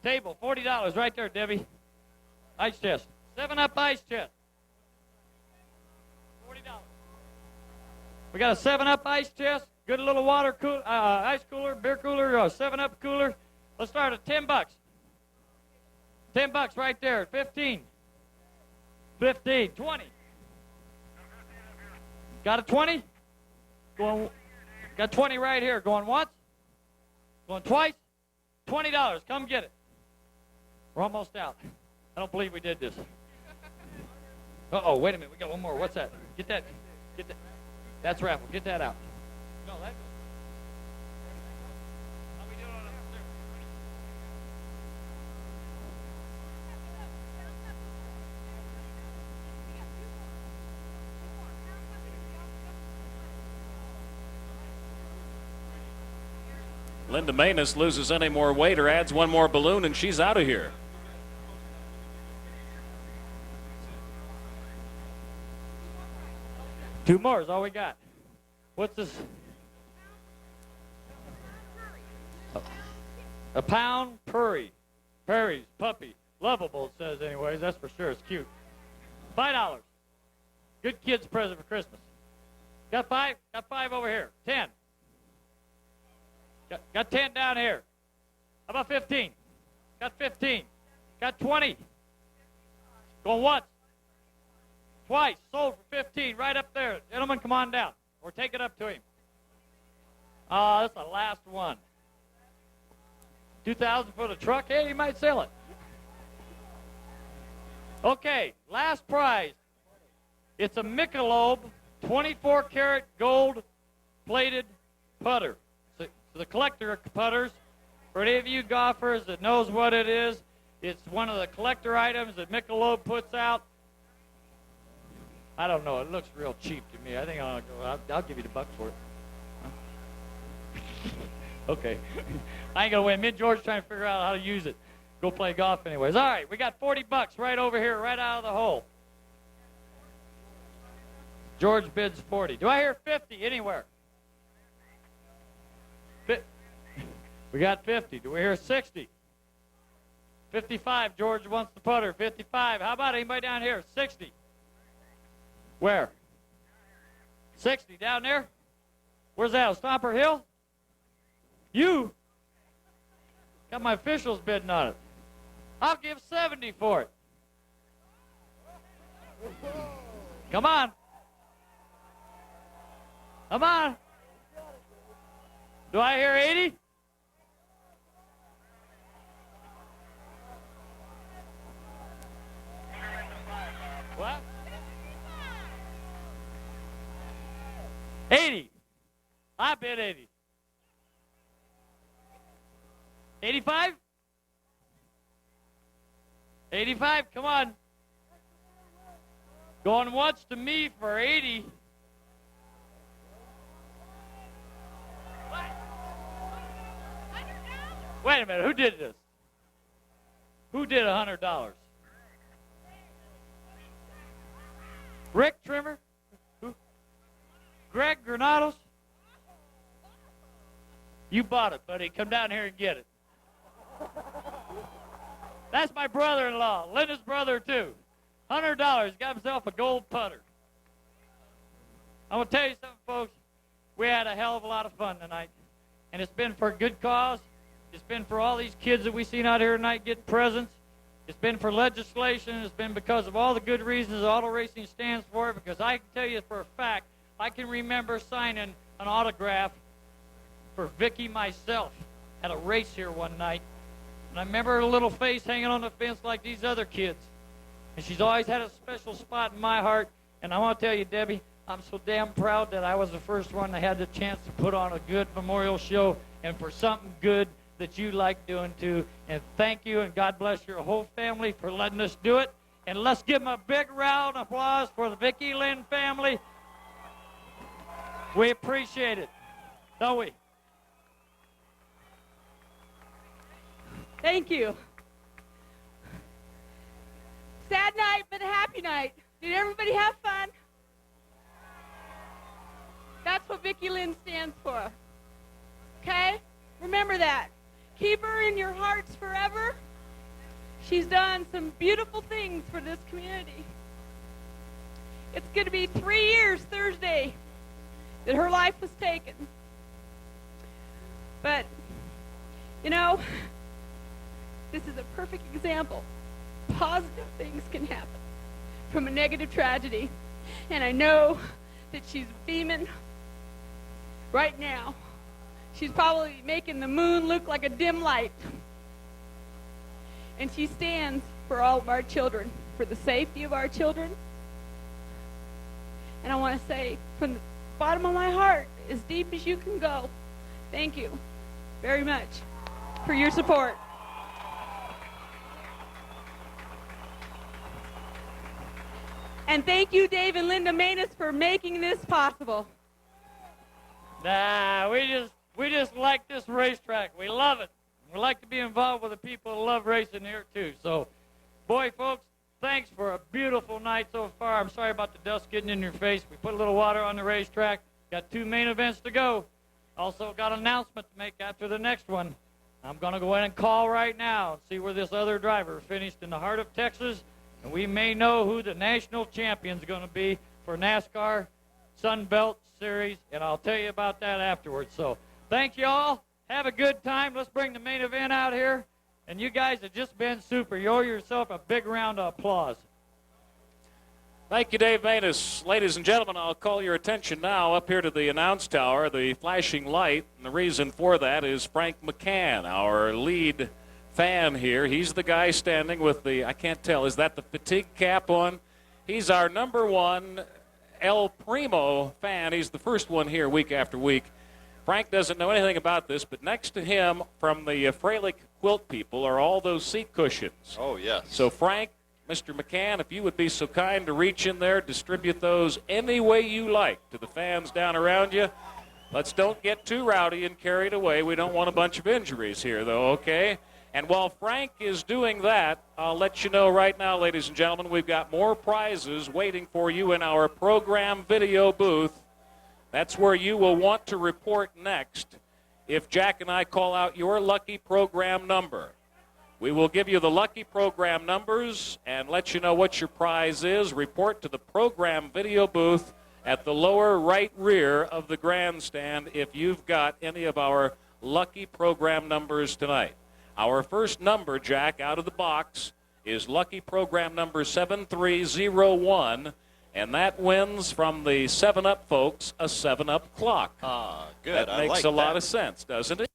Speaker 3: Table. $40 right there, Debbie. Ice chest. 7-Up ice chest. $40. We got a 7-Up ice chest. Good little water cool, ice cooler, beer cooler, 7-Up cooler. Let's start at $10. $10 right there. 15. 15. 20. Got a 20? Got 20 right here. Going once? Going twice? $20. Come get it. We're almost out. I don't believe we did this. Uh-oh, wait a minute. We got one more. What's that? Get that. Get that. That's raffle. Get that out. No, that's... How we doing on it?
Speaker 2: Linda Manus loses any more weight or adds one more balloon, and she's out of here.
Speaker 3: Two more is all we got. What's this? A pound prairie. Prairie's puppy. Lovable, it says anyways. That's for sure. It's cute. $5. Good kid's present for Christmas. Got 5? Got 5 over here. 10. Got 10 down here. How about 15? Got 15. Got 20. Going once. Twice. Sold for 15. Right up there. Gentlemen, come on down. Or take it up to him. That's the last one. 2,000 for the truck. Hey, you might sell it. Okay, last prize. It's a Michelob 24-karat gold-plated putter. It's the collector putters. For any of you golfers that knows what it is, it's one of the collector items that Michelob puts out. I don't know. It looks real cheap to me. I think I'll give you the buck for it. Okay. I ain't going to win. Me and George trying to figure out how to use it. Go play golf anyways. All right. We got $40 right over here, right out of the hole. George bids 40. Do I hear 50 anywhere? We got 50. Do we hear 60? 55. George wants the putter. 55. How about anybody down here? 60. Where? 60 down there? Where's that? Stomper Hill? You? Got my officials bidding on it. I'll give 70 for it. Come on. Come on. Do I hear 80? What? 80. I bid 80. 85? 85, come on. Going once to me for 80. Wait a minute, who did this? Who did $100? Rick Trimmer? Who? Greg Granados? You bought it, buddy. Come down here and get it. That's my brother-in-law, Linda's brother, too. $100. Got himself a gold putter. I'm going to tell you something, folks. We had a hell of a lot of fun tonight. And it's been for a good cause. It's been for all these kids that we've seen out here tonight getting presents. It's been for legislation. It's been because of all the good reasons auto racing stands for it. Because I can tell you for a fact, I can remember signing an autograph for Vicki myself at a race here one night. And I remember her little face hanging on the fence like these other kids. And she's always had a special spot in my heart. And I want to tell you, Debbie, I'm so damn proud that I was the first one that had the chance to put on a good memorial show and for something good that you like doing too. And thank you, and God bless your whole family for letting us do it. And let's give them a big round of applause for the Vicki Lynne family. We appreciate it, don't we?
Speaker 4: Thank you. Sad night, but a happy night. Did everybody have fun? That's what Vicki Lynne stands for. Okay? Remember that. Keep her in your hearts forever. She's done some beautiful things for this community. It's going to be 3 years Thursday that her life was taken. But, you know, this is a perfect example. Positive things can happen from a negative tragedy. And I know that she's beaming right now. She's probably making the moon look like a dim light. And she stands for all of our children, for the safety of our children. And I want to say, from the bottom of my heart, as deep as you can go, thank you very much for your support. And thank you, Dave and Linda Manus, for making this possible.
Speaker 3: Nah, we just like this racetrack. We love it. We like to be involved with the people who love racing here, too. So, boy, folks, thanks for a beautiful night so far. I'm sorry about the dust getting in your face. We put a little water on the racetrack. Got 2 main events to go. Also got an announcement to make after the next one. I'm going to go in and call right now and see where this other driver finished in the heart of Texas. And we may know who the national champion's going to be for NASCAR Sun Belt Series. And I'll tell you about that afterwards. So, thank you all. Have a good time. Let's bring the main event out here. And you guys have just been super. You owe yourself a big round of applause.
Speaker 2: Thank you, Dave Manus. Ladies and gentlemen, I'll call your attention now up here to the announce tower, the flashing light. And the reason for that is Frank McCann, our lead fan here. He's the guy standing with the, I can't tell, is that the fatigue cap on? He's our #1 El Primo fan. He's the first one here week after week. Frank doesn't know anything about this, but next to him from the Freilich Quilt people are all those seat cushions.
Speaker 1: Oh, yes.
Speaker 2: So, Frank, Mr. McCann, if you would be so kind to reach in there, distribute those any way you like to the fans down around you. Let's don't get too rowdy and carried away. We don't want a bunch of injuries here, though, okay? And while Frank is doing that, I'll let you know right now, ladies and gentlemen, we've got more prizes waiting for you in our program video booth. That's where you will want to report next if Jack and I call out your lucky program number. We will give you the lucky program numbers and let you know what your prize is. Report to the program video booth at the lower right rear of the grandstand if you've got any of our lucky program numbers tonight. Our first number, Jack, out of the box is lucky program number 7301, and that wins from the 7-Up folks a 7-Up clock.
Speaker 1: Good.
Speaker 2: That makes a lot of sense, doesn't it?